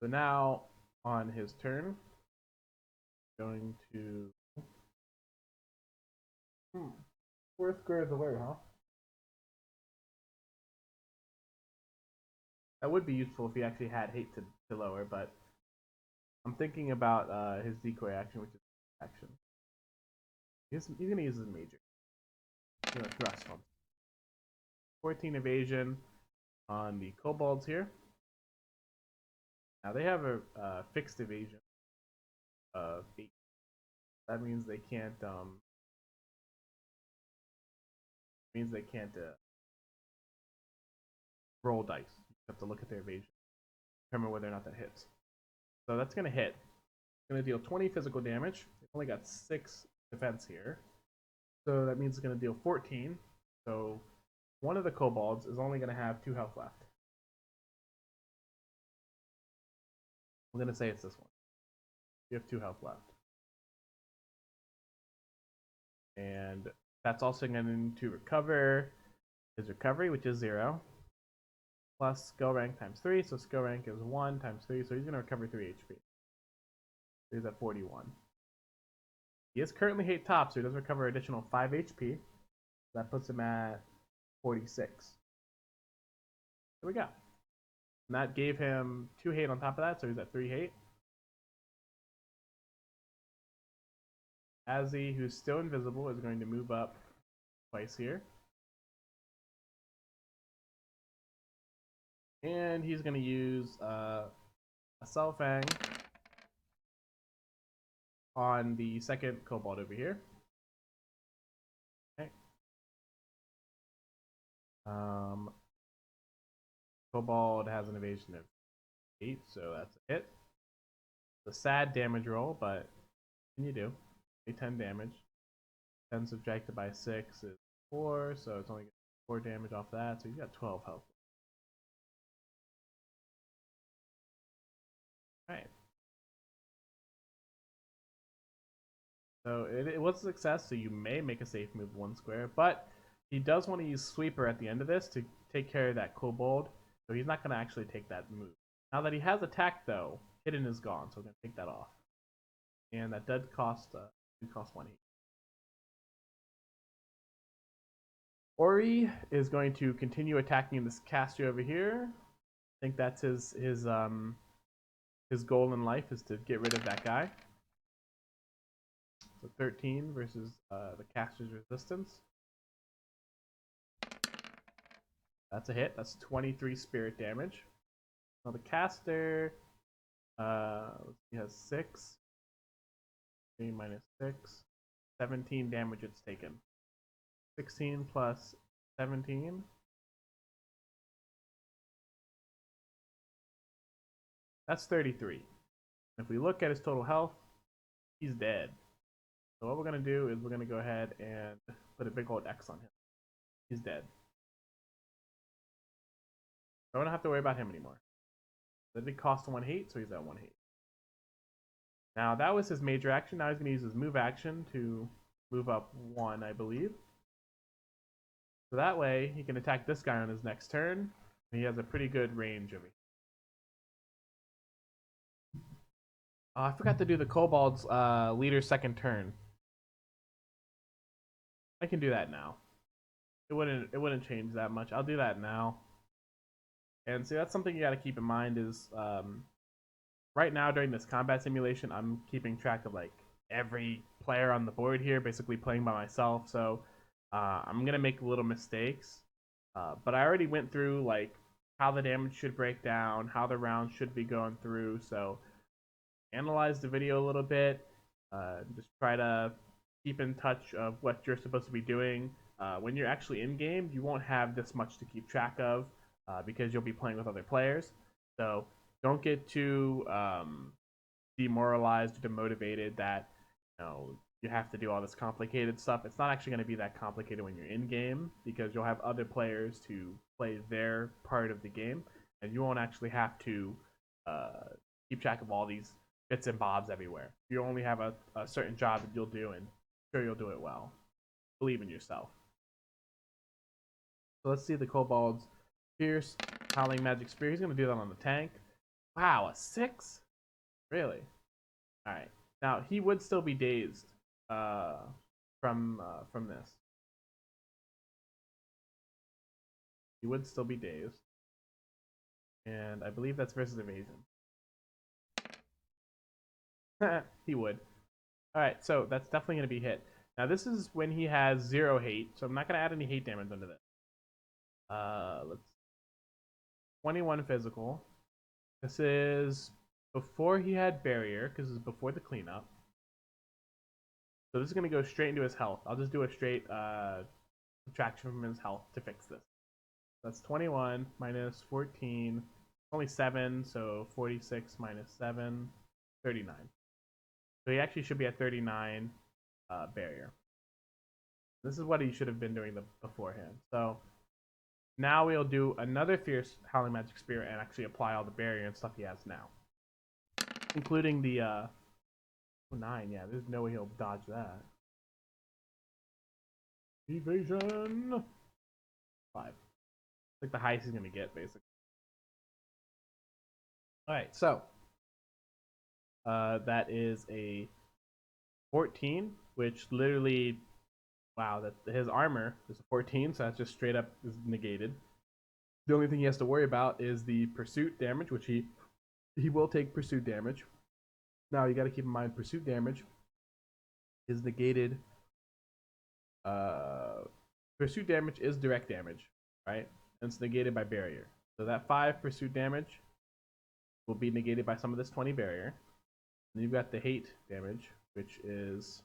A: So now, on his turn, going to 4 squares away, huh? That would be useful if he actually had hate to lower, but I'm thinking about his decoy action, which is action. He's going to use his major. He's going to thrust one. 14 evasion on the Kobolds here. Now they have a fixed evasion of 8. That means they can't roll dice. You have to look at their evasion, determine whether or not that hits. So that's going to hit. It's going to deal 20 physical damage. They've only got 6 defense here. So that means it's going to deal 14. So one of the Kobolds is only going to have 2 health left. I'm going to say it's this one. You have 2 health left. And that's also going to recover his recovery, which is 0. Plus skill rank times 3. So skill rank is 1 times 3. So he's going to recover 3 HP. He's at 41. He is currently hate top, so he does recover additional 5 HP. That puts him at 46. There we go. And that gave him 2 hate on top of that, so he's at 3 hate. Azzy, who's still invisible, is going to move up twice here. And he's going to use a Selfang on the second Kobold over here. Okay. Kobold has an evasion of 8, so that's a hit. It's a sad damage roll, but what can you do? 10 damage. 10 subtracted by 6 is 4, so it's only 4 damage off that, so you got 12 health. Alright. So it was a success, so you may make a safe move 1 square, but he does want to use Sweeper at the end of this to take care of that Kobold, so he's not going to actually take that move. Now that he has attack, though, Hidden is gone, so we're going to take that off. And that does cost 1 each. Ori is going to continue attacking this caster over here. I think that's his goal in life is to get rid of that guy. So 13 versus the caster's resistance. That's a hit. That's 23 spirit damage. Now the caster, he has 6. 3 minus 6. 17 damage it's taken. 16 plus 17. That's 33. If we look at his total health, he's dead. So what we're going to do is we're going to go ahead and put a big old X on him. He's dead. I don't have to worry about him anymore. That did cost 1 hate, so he's at 1 hate. Now that was his major action. Now he's going to use his move action to move up 1, I believe. So that way he can attack this guy on his next turn. And he has a pretty good range of it. I forgot to do the Kobolds leader second turn. I can do that now. It wouldn't change that much. I'll do that now. And see, that's something you got to keep in mind is right now during this combat simulation, I'm keeping track of like every player on the board here, basically playing by myself. So I'm gonna make little mistakes, but I already went through like how the damage should break down, how the rounds should be going through. So analyze the video a little bit, just try to keep in touch of what you're supposed to be doing. When you're actually in game, you won't have this much to keep track of because you'll be playing with other players. So don't get too demoralized or demotivated that you have to do all this complicated stuff. It's not actually going to be that complicated when you're in game because you'll have other players to play their part of the game, and you won't actually have to keep track of all these bits and bobs everywhere. You only have a certain job that you'll do, and sure you'll do it well. Believe in yourself. So let's see the Kobolds. Fierce, Howling Magic Spear. He's going to do that on the tank. Wow, a 6? Really? Alright. Now, he would still be dazed from this. He would still be dazed. And I believe that's versus evasion. He would. Alright, so that's definitely going to be hit. Now, this is when he has 0 hate, so I'm not going to add any hate damage under this. Let's 21 physical. This is before he had barrier, because this is before the cleanup. So this is going to go straight into his health. I'll just do a straight subtraction from his health to fix this. That's 21 minus 14. Only 7, so 46 minus 7, 39. So he actually should be at 39 barrier. This is what he should have been doing beforehand. So now we'll do another Fierce Howling Magic Spear and actually apply all the barrier and stuff he has now. Including the 9, yeah, there's no way he'll dodge that. Evasion! 5. Like the highest he's gonna get, basically. Alright, so that is a 14, which literally, wow, that his armor is a 14, so that's just straight up is negated. The only thing he has to worry about is the pursuit damage, which he will take pursuit damage. Now you got to keep in mind pursuit damage is negated. Pursuit damage is direct damage, right? And it's negated by barrier. So that 5 pursuit damage will be negated by some of this 20 barrier. And you've got the hate damage, which is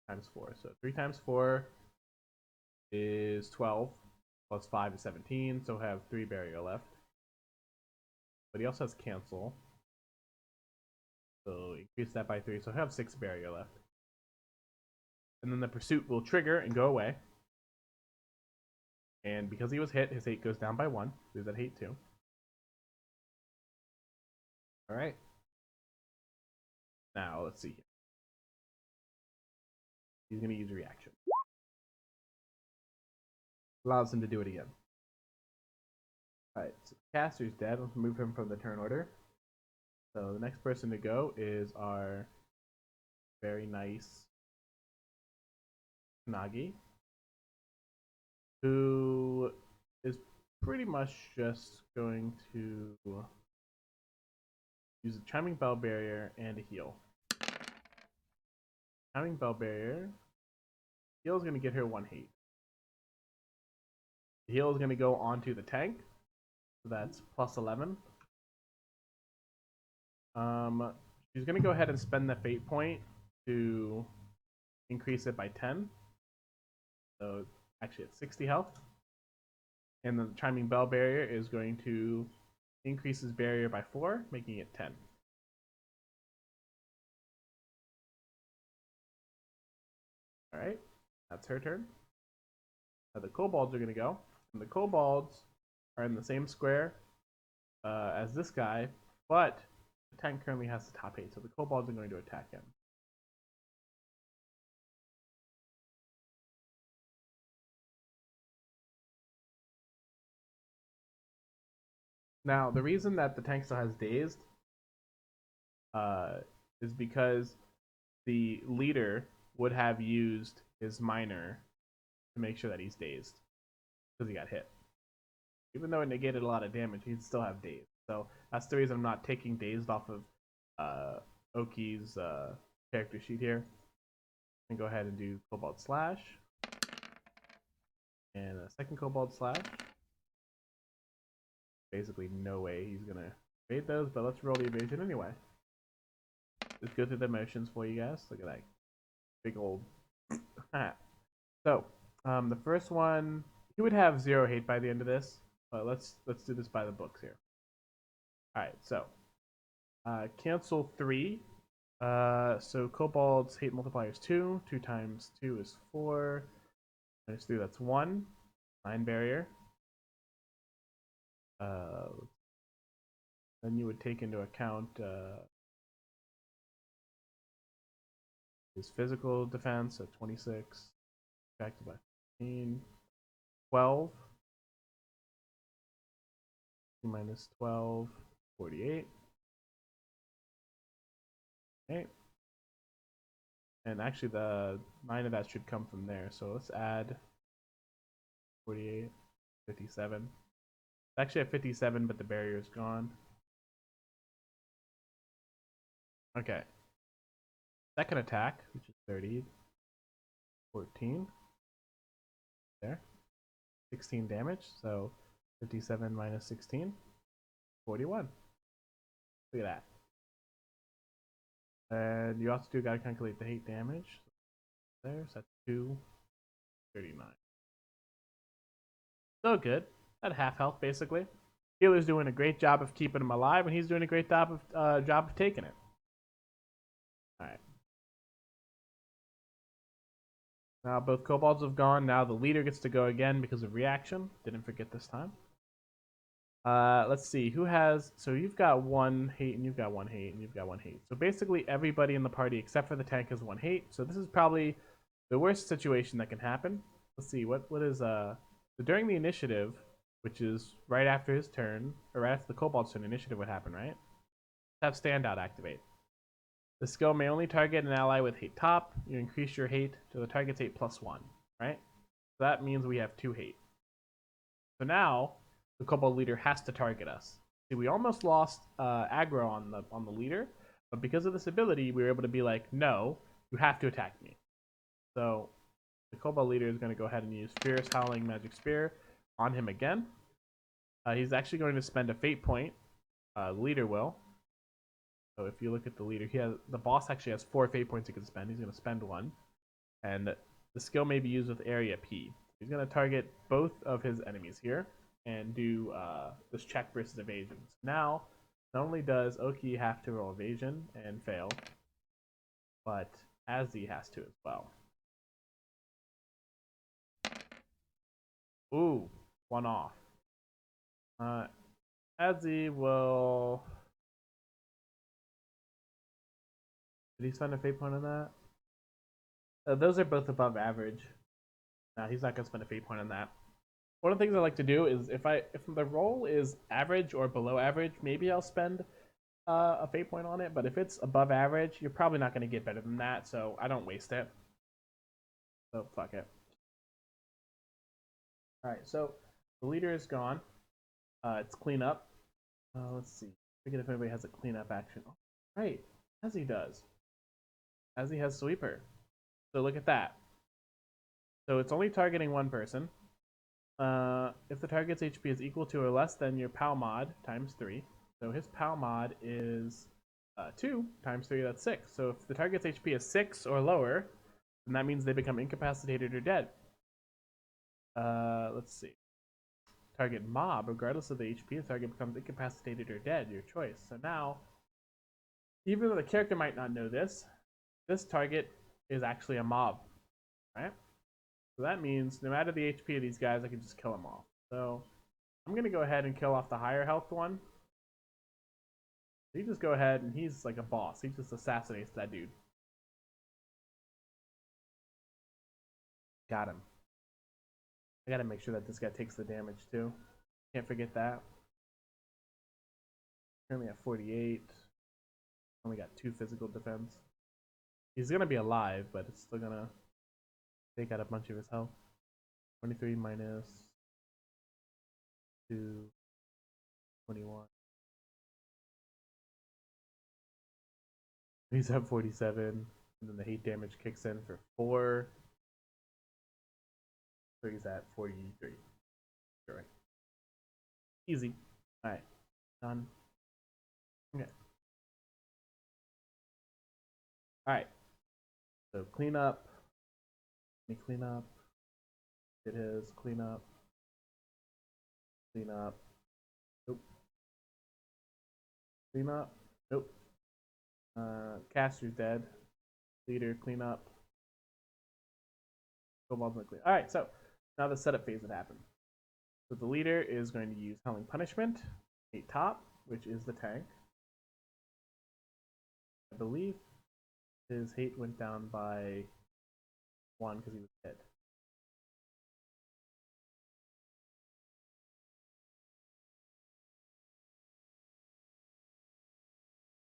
A: times 4. So 3 times 4 is 12, plus 5 is 17, so have 3 barrier left. But he also has cancel. So increase that by 3, so he'll have 6 barrier left. And then the pursuit will trigger and go away. And because he was hit, his hate goes down by 1. Lose that hate too. Alright. Now, let's see here. He's going to use reaction. Allows him to do it again. Alright, so caster's dead. Let's move him from the turn order. So the next person to go is our very nice Nagi, who is pretty much just going to use a Chiming Bell Barrier and a heal. Chiming Bell Barrier. Heal is going to get her 1 hate. The heal is going to go onto the tank. So that's plus 11. She's going to go ahead and spend the fate point to increase it by 10. So actually it's 60 health. And the Chiming Bell Barrier is going to increase his barrier by 4, making it 10. Alright, that's her turn. Now the Kobolds are going to go. And the Kobolds are in the same square as this guy, but the tank currently has the top 8, so the Kobolds are going to attack him. Now, the reason that the tank still has dazed is because the leader would have used his minor to make sure that he's dazed because he got hit. Even though it negated a lot of damage, he'd still have dazed. So that's the reason I'm not taking dazed off of Oki's character sheet here. And go ahead and do Kobold Slash. And a second Kobold Slash. Basically no way he's gonna evade those, but let's roll the evasion anyway. Let's go through the motions for you guys. Look at that big old So the first one, he would have 0 hate by the end of this, but let's do this by the books here. Alright, so cancel 3. So Kobold's hate multiplier is 2. 2 times 2 is 4. Minus 3, that's 1. 9 barrier. Then you would take into account his physical defense at 26, subtracted by 15, 12, minus 12, 48. Okay. And actually the 9 of that should come from there, so let's add 48, 57. It's actually at 57, but the barrier is gone. Okay. Second attack, which is 30, 14. There. 16 damage, so 57 minus 16, 41. Look at that. And you also gotta calculate the hate damage. There, so that's 239. So good. At half health, basically. Healer's doing a great job of keeping him alive, and he's doing a great job of taking it. Alright. Now both Kobolds have gone. Now the leader gets to go again because of reaction. Didn't forget this time. Let's see. Who has... So you've got 1 hate, and you've got 1 hate, and you've got 1 hate. So basically everybody in the party except for the tank has 1 hate. So this is probably the worst situation that can happen. Let's see. What is... So during the initiative, which is right after his turn, or right after the Kobold's turn, initiative would happen, right? Have Standout activate. The skill may only target an ally with hate top. You increase your hate to the target's hate plus 1, right? So that means we have 2 hate. So now the Kobold leader has to target us. See, we almost lost aggro on the leader, but because of this ability, we were able to be like, no, you have to attack me. So the Kobold leader is going to go ahead and use Fierce Howling Magic Spear on him again. He's actually going to spend a fate point. The leader will. So if you look at the leader, the boss actually has 4 fate points he can spend. He's going to spend 1. And the skill may be used with area P. He's going to target both of his enemies here and do this check versus evasion. So now, not only does Oki have to roll evasion and fail, but Azzy has to as well. Ooh, 1 off. Azzy will... Did he spend a fate point on that? Those are both above average. Nah, he's not gonna spend a fate point on that. One of the things I like to do is if the roll is average or below average, maybe I'll spend a fate point on it. But if it's above average, you're probably not gonna get better than that, so I don't waste it. So fuck it. All right, so the leader is gone. It's cleanup. Let's see. Forget if anybody has a cleanup action. Oh, right, as he does. As he has sweeper. So look at that. So it's only targeting one person. If the target's HP is equal to or less than your PAL mod times 3. So his PAL mod is 2 times 3, that's 6. So if the target's HP is 6 or lower, then that means they become incapacitated or dead. Let's see. Target mob, regardless of the HP, the target becomes incapacitated or dead, your choice. So now, even though the character might not know this target is actually a mob, right? So that means no matter the HP of these guys, I can just kill them all. So I'm going to go ahead and kill off the higher health one. You just go ahead and he's like a boss. He just assassinates that dude. Got him. I gotta make sure that this guy takes the damage too. Can't forget that. Currently at 48. Only got 2 physical defense. He's gonna be alive, but it's still gonna take out a bunch of his health. 23 minus 2, 21. He's at 47, and then the hate damage kicks in for 4. So he's at 43. Sure. Easy. Alright. Done. Okay. Alright. So clean up. Let me clean up. It is clean up. Clean up. Nope. Clean up. Nope. Caster's dead. Leader, clean up. Kobolds and clean. Alright, so now the setup phase that happened. So the leader is going to use Howling Punishment, 8 top, which is the tank. I believe his hate went down by 1 because he was dead.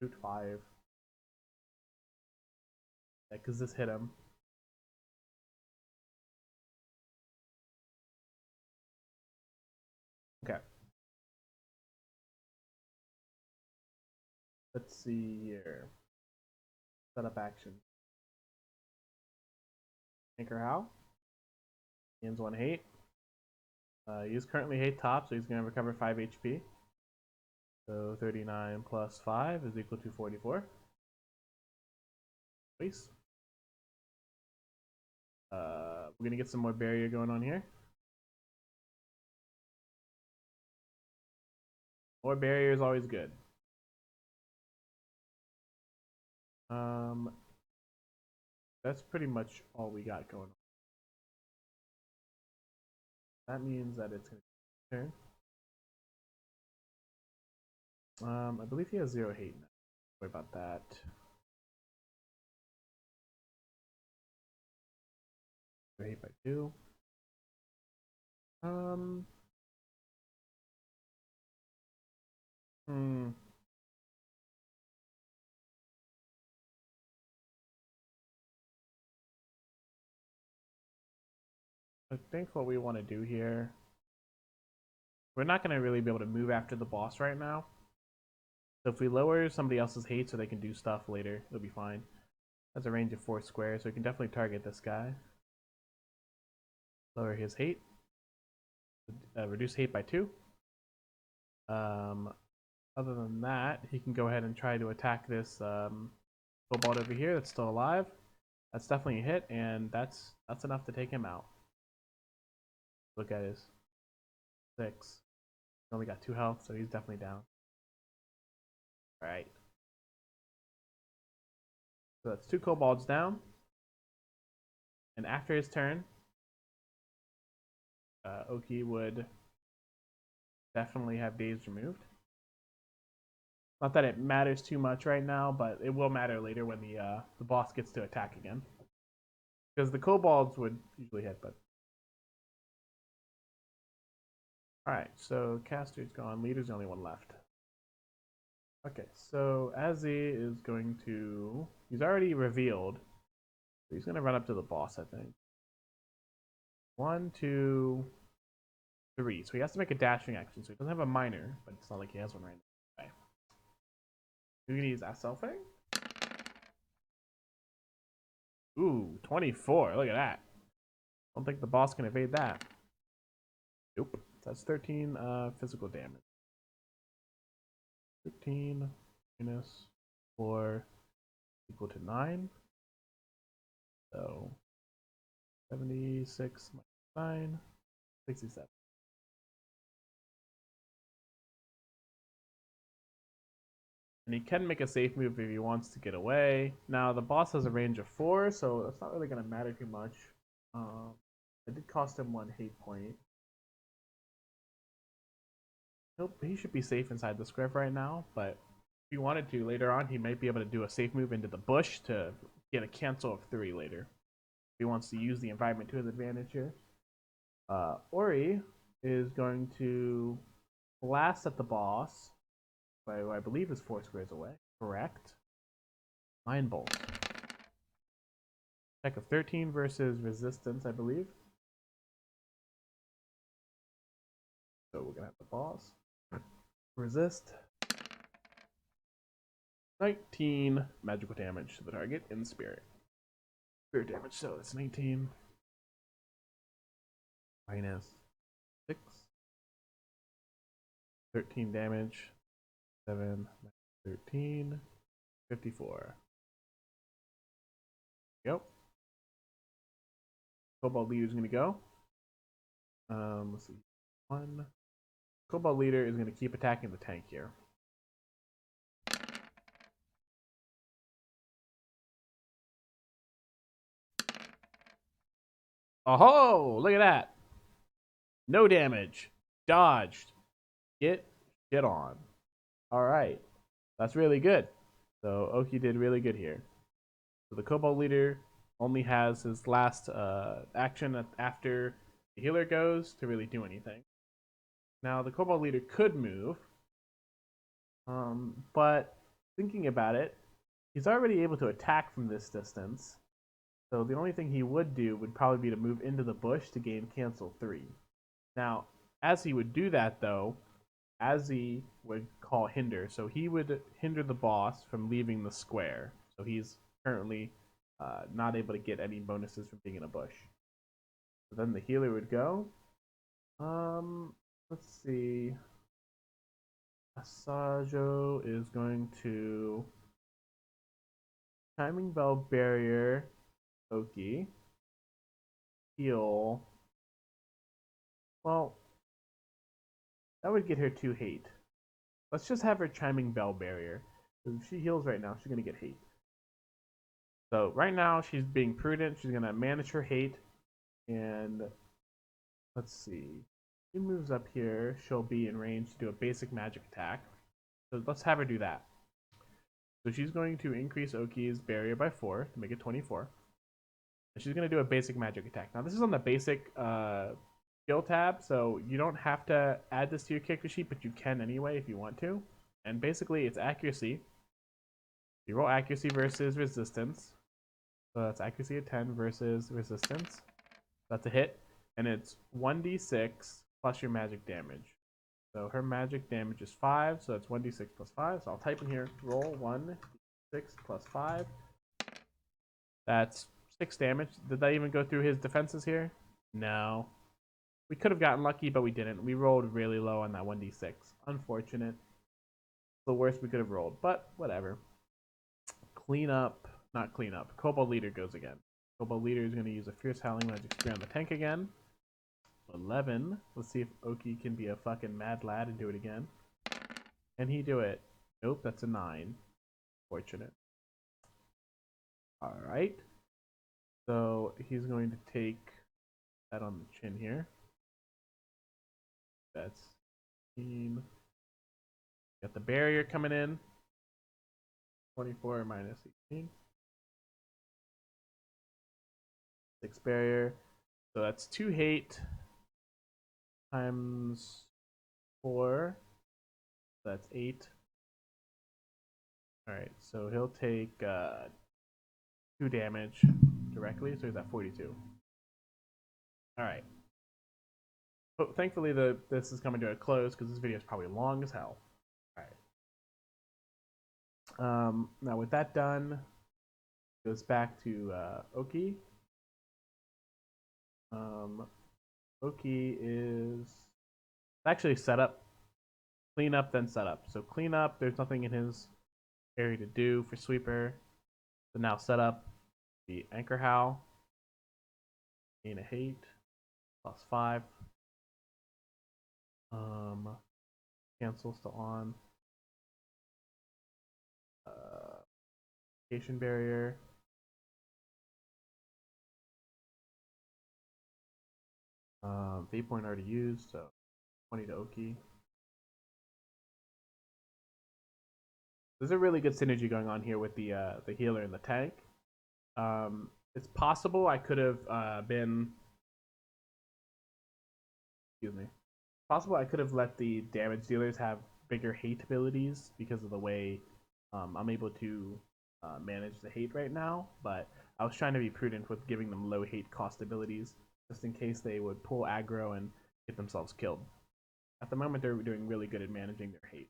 A: Shoot 5. Yeah, because this hit him. Okay. Let's see here. Setup action. Anchor how? He ends 1 hate. He is currently hate top, so he's going to recover 5 HP. So 39 plus 5 is equal to 44. Please. We're going to get some more barrier going on here. More barrier is always good. That's pretty much all we got going on. That means that it's going to turn. I believe he has 0 hate now. Don't worry about that. Hate by 2. I think what we want to do here, we're not going to really be able to move after the boss right now. So if we lower somebody else's hate so they can do stuff later, it'll be fine. That's a range of 4 squares, so we can definitely target this guy. Lower his hate. Reduce hate by 2. Other than that, he can go ahead and try to attack this kobold over here that's still alive. That's definitely a hit, and that's enough to take him out. Look at his 6. He only got 2 health, so he's definitely down. Alright. So that's 2 kobolds down. And after his turn, Oki would definitely have days removed. Not that it matters too much right now, but it will matter later when the boss gets to attack again. Because the kobolds would usually headbutt. Alright, so caster's gone. Leader's the only one left. Okay, so Azzy is going to... He's already revealed. So he's going to run up to the boss, I think. 1, 2, 3. So he has to make a dashing action. So he doesn't have a minor, but it's not like he has one right now. Okay. We're going to use Aselfang. Ooh, 24. Look at that. I don't think the boss can evade that. Nope. That's 13 physical damage. 13 minus 4 equal to 9. So 76 minus 9, 67. And he can make a safe move if he wants to get away. Now the boss has a range of 4, so that's not really going to matter too much. It did cost him 1 hate point. Nope, he should be safe inside the script right now, but if he wanted to later on, he might be able to do a safe move into the bush to get a cancel of 3 later. If he wants to use the environment to his advantage here. Ori is going to blast at the boss, who I believe is 4 squares away. Correct. Mind Bolt. Check of 13 versus resistance, I believe. So we're gonna have the boss resist. 19 magical damage to the target in spirit. Spirit damage, so it's 19 minus 6. 13 damage. 7 minus 13. 54. Yep. Kobold leader is gonna go. Let's see. 1. Kobold leader is gonna keep attacking the tank here. Oh, look at that. No damage. Dodged. Get shit on. Alright. That's really good. So Oki did really good here. So the Kobold leader only has his last action after the healer goes to really do anything. Now the Kobold leader could move. But thinking about it, he's already able to attack from this distance. So the only thing he would do would probably be to move into the bush to gain cancel 3. Now, as he would do that though, Azzy would call hinder, so he would hinder the boss from leaving the square. So he's currently not able to get any bonuses from being in a bush. So then the healer would go. Let's see. Asajo is going to timing bell barrier Oki. Heal. Well, that would get her 2 hate. Let's just have her chiming bell barrier. If she heals right now, she's gonna get hate. So right now she's being prudent. She's gonna manage her hate, and let's see. She moves up here. She'll be in range to do a basic magic attack. So let's have her do that. So she's going to increase Oki's barrier by 4 to make it 24. And she's gonna do a basic magic attack. Now this is on the basic skill tab, so you don't have to add this to your character sheet, but you can anyway if you want to. And basically it's accuracy. You roll accuracy versus resistance. So that's accuracy of 10 versus resistance. That's a hit. And it's 1d6 plus your magic damage. So her magic damage is 5, so that's 1d6 plus 5. So I'll type in here, roll 1d6 plus 5. That's 6 damage. Did that even go through his defenses here? No. We could have gotten lucky, but we didn't. We rolled really low on that 1d6. Unfortunate. The worst we could have rolled, but whatever. Clean up. Not clean up. Kobold leader goes again. Kobold leader is going to use a fierce howling magic spear on the tank again. 11. Let's see if Oki can be a fucking mad lad and do it again. Can he do it? Nope, that's a 9. Fortunate. Alright. So he's going to take that on the chin here. That's 18. Got the barrier coming in. 24 minus 18. 6 barrier. So that's 2 hate times 4. So that's 8. Alright, so he'll take 2 damage directly, so he's at 42. Alright. But thankfully, this is coming to a close because this video is probably long as hell. Alright. Now with that done, goes back to Oki. Oki is actually setup, clean up, then setup. So clean up, there's nothing in his area to do for sweeper. So now set up the anchor howl, gain a hate, +5. Cancel still on. Location barrier. Fate point already used, so 20 to Oki. There's a really good synergy going on here with the healer and the tank. It's possible I could have been. Excuse me. Possible I could have let the damage dealers have bigger hate abilities because of the way I'm able to manage the hate right now, but I was trying to be prudent with giving them low hate cost abilities just in case they would pull aggro and get themselves killed. At the moment, they're doing really good at managing their hate.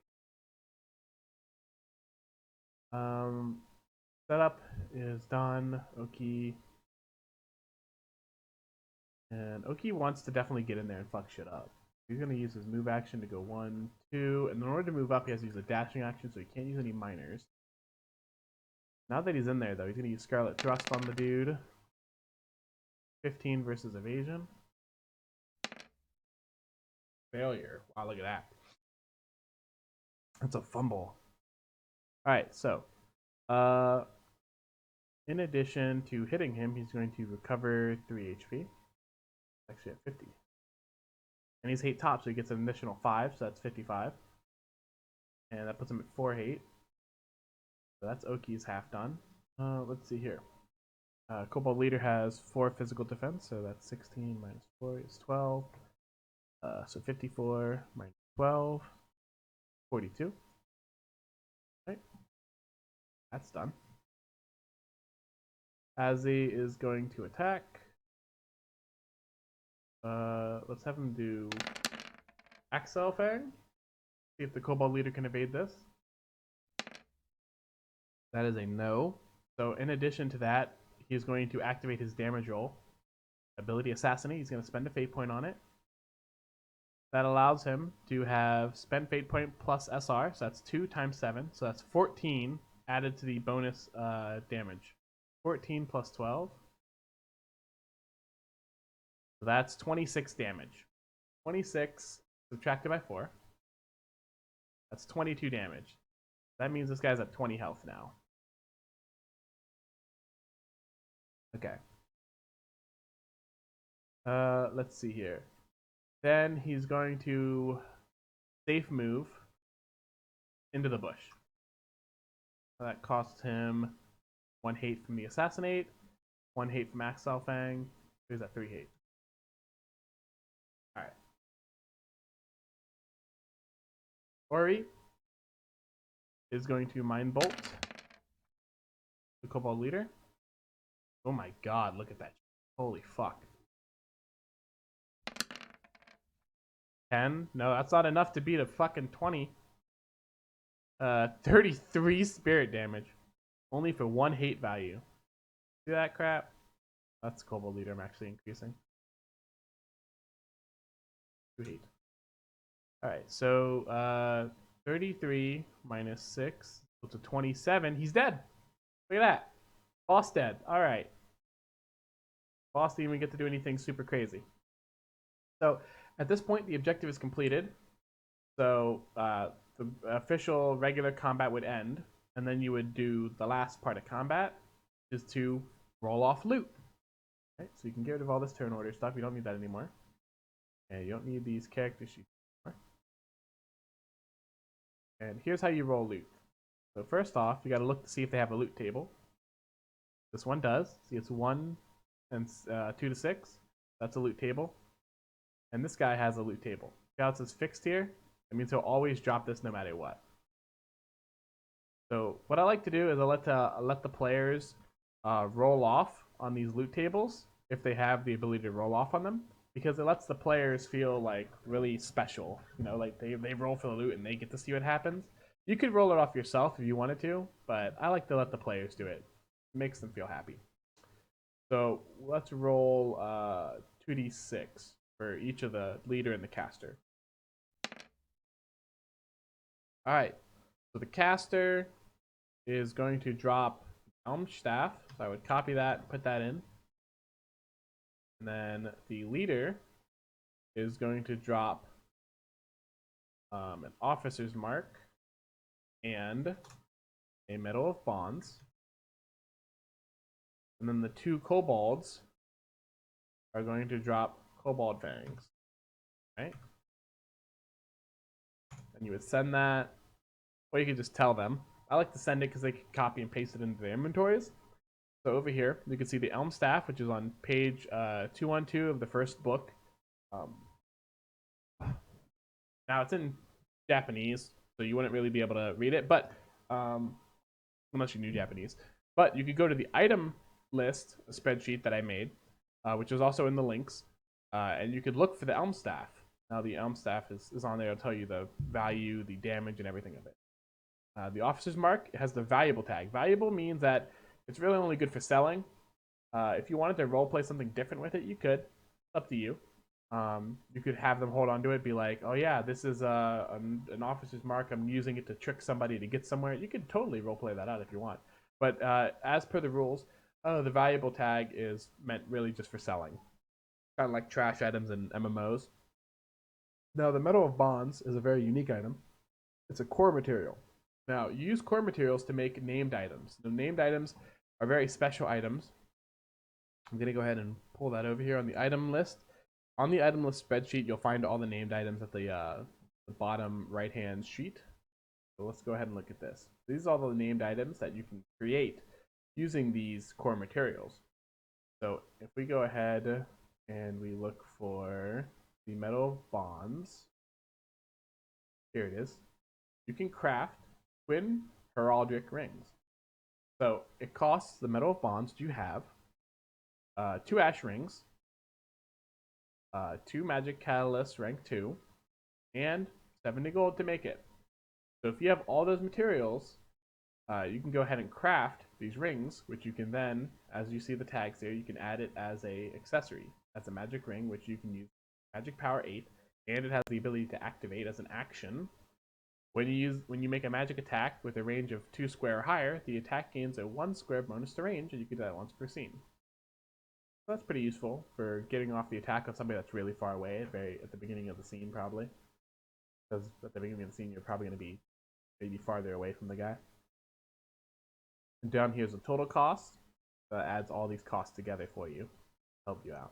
A: Setup is done. Oki. And Oki wants to definitely get in there and fuck shit up. He's going to use his move action to go 1, 2, and in order to move up, he has to use a dashing action, so he can't use any minors. Now that he's in there, though, he's going to use Scarlet Thrust on the dude. 15 versus evasion. Failure. Wow, look at that. That's a fumble. Alright, so in addition to hitting him, he's going to recover 3 HP. Actually at 50. And he's hate top, so he gets an additional 5, so that's 55. And that puts him at 4 hate. So that's Oki's half done. Let's see here. Kobold leader has 4 physical defense, so that's 16 minus 4 is 12. So 54 minus 12, 42. Right. That's done. Azzy is going to attack. Let's have him do Axel Fang. See if the Kobold leader can evade this. That is a no. So in addition to that, he's going to activate his damage roll. Ability Assassinate. He's going to spend a fate point on it. That allows him to have spent fate point plus SR. So that's 2 times 7. So that's 14 added to the bonus damage. 14 plus 12. So that's 26 damage. 26 subtracted by 4. That's 22 damage. That means this guy's at 20 health now. Okay. Let's see here. Then he's going to safe move into the bush. So that costs him 1 hate from the Assassinate, 1 hate from Axel Fang. So he's at 3 hate. Alright. Ori is going to Mind Bolt the Kobold leader. Oh my god, look at that. Holy fuck. 10? No, that's not enough to beat a fucking 20. 33 spirit damage. Only for 1 hate value. See that crap? That's Kobold leader I'm actually increasing. 2 hate. Alright, so 33 minus 6 equals to 27. He's dead. Look at that. Boss dead. Alright. Boss didn't even get to do anything super crazy. So at this point, the objective is completed. So the official regular combat would end, and then you would do the last part of combat, is to roll off loot. Right? So you can get rid of all this turn order stuff. You don't need that anymore. And you don't need these character sheets anymore. And here's how you roll loot. So first off, you got to look to see if they have a loot table. This one does. See, it's 1, and 2 to 6. That's a loot table. And this guy has a loot table. See how it says fixed here? It means he'll always drop this no matter what. So what I like to do is I let the players roll off on these loot tables if they have the ability to roll off on them, because it lets the players feel like really special. You know, like they roll for the loot and they get to see what happens. You could roll it off yourself if you wanted to, but I like to let the players do it. It makes them feel happy. So let's roll 2d6 for each of the leader and the caster. All right, so the caster is going to drop Elm Staff. So I would copy that, put that in. And then the leader is going to drop an Officer's Mark and a Medal of Bonds. And then the 2 Kobolds are going to drop Kobold Fangs. Right? And you would send that, or you could just tell them. I like to send it because they can copy and paste it into their inventories. So over here, you can see the Elm Staff, which is on page 212 of the first book. Now it's in Japanese, so you wouldn't really be able to read it, but unless you knew Japanese. But you could go to the item list, a spreadsheet that I made, which is also in the links, and you could look for the Elm Staff. Now the Elm Staff is on there. It'll tell you the value, the damage, and everything of it. The Officer's Mark has the valuable tag. Valuable means that it's really only good for selling. If you wanted to roleplay something different with it, you could. It's up to you. You could have them hold on to it, be like, oh yeah, this is an Officer's Mark. I'm using it to trick somebody to get somewhere. You could totally roleplay that out if you want. But as per the rules, the valuable tag is meant really just for selling. Kind of like trash items in MMOs. Now, the Medal of Bonds is a very unique item. It's a core material. Now, you use core materials to make named items. The named items are very special items. I'm going to go ahead and pull that over here on the item list. On the item list spreadsheet, you'll find all the named items at the bottom right-hand sheet. So let's go ahead and look at this. These are all the named items that you can create using these core materials. So if we go ahead and we look for the Medal of Bonds, here it is. You can craft twin heraldic rings. So it costs the Medal of Bonds to have 2 ash rings, 2 magic catalysts rank 2, and 70 gold to make it. So if you have all those materials, you can go ahead and craft these rings, which you can then, as you see the tags there, you can add it as a accessory. That's a magic ring, which you can use magic power 8, and it has the ability to activate as an action. When you make a magic attack with a range of 2 square or higher, the attack gains a 1 square bonus to range, and you can do that once per scene. So that's pretty useful for getting off the attack on somebody that's really far away, at the beginning of the scene, probably. Because at the beginning of the scene, you're probably going to be maybe farther away from the guy. And down here is the total cost. That adds all these costs together for you, help you out.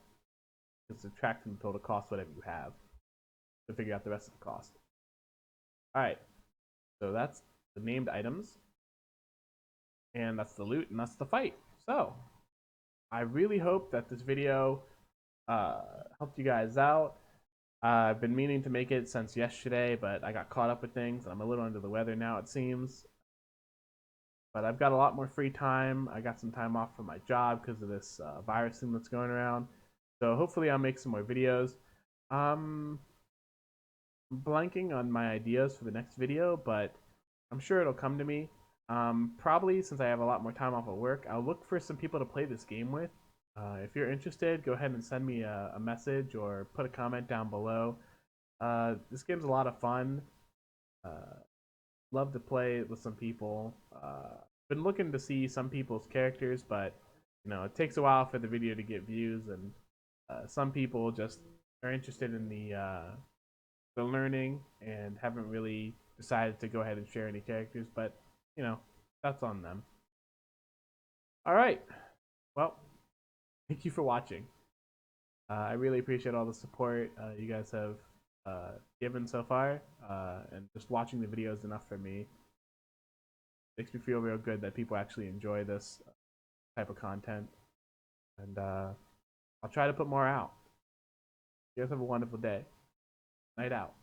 A: It's subtracting the total cost, whatever you have, to figure out the rest of the cost. Alright, so that's the named items, and that's the loot, and that's the fight. So, I really hope that this video helped you guys out. I've been meaning to make it since yesterday, but I got caught up with things. I'm a little under the weather now, it seems. But I've got a lot more free time. I got some time off from my job because of this virus thing that's going around. So hopefully I'll make some more videos. I'm blanking on my ideas for the next video, but I'm sure it'll come to me. Probably since I have a lot more time off of work, I'll look for some people to play this game with. If you're interested, go ahead and send me a message or put a comment down below. This game's a lot of fun. Love to play with some people. Been looking to see some people's characters, but you know, it takes a while for the video to get views, and some people just are interested in the learning and haven't really decided to go ahead and share any characters, but you know, that's on them. All right, well, thank you for watching. I really appreciate all the support you guys have given so far, and just watching the videos enough for me. Makes me feel real good that people actually enjoy this type of content. And I'll try to put more out. You guys have a wonderful day. Night out.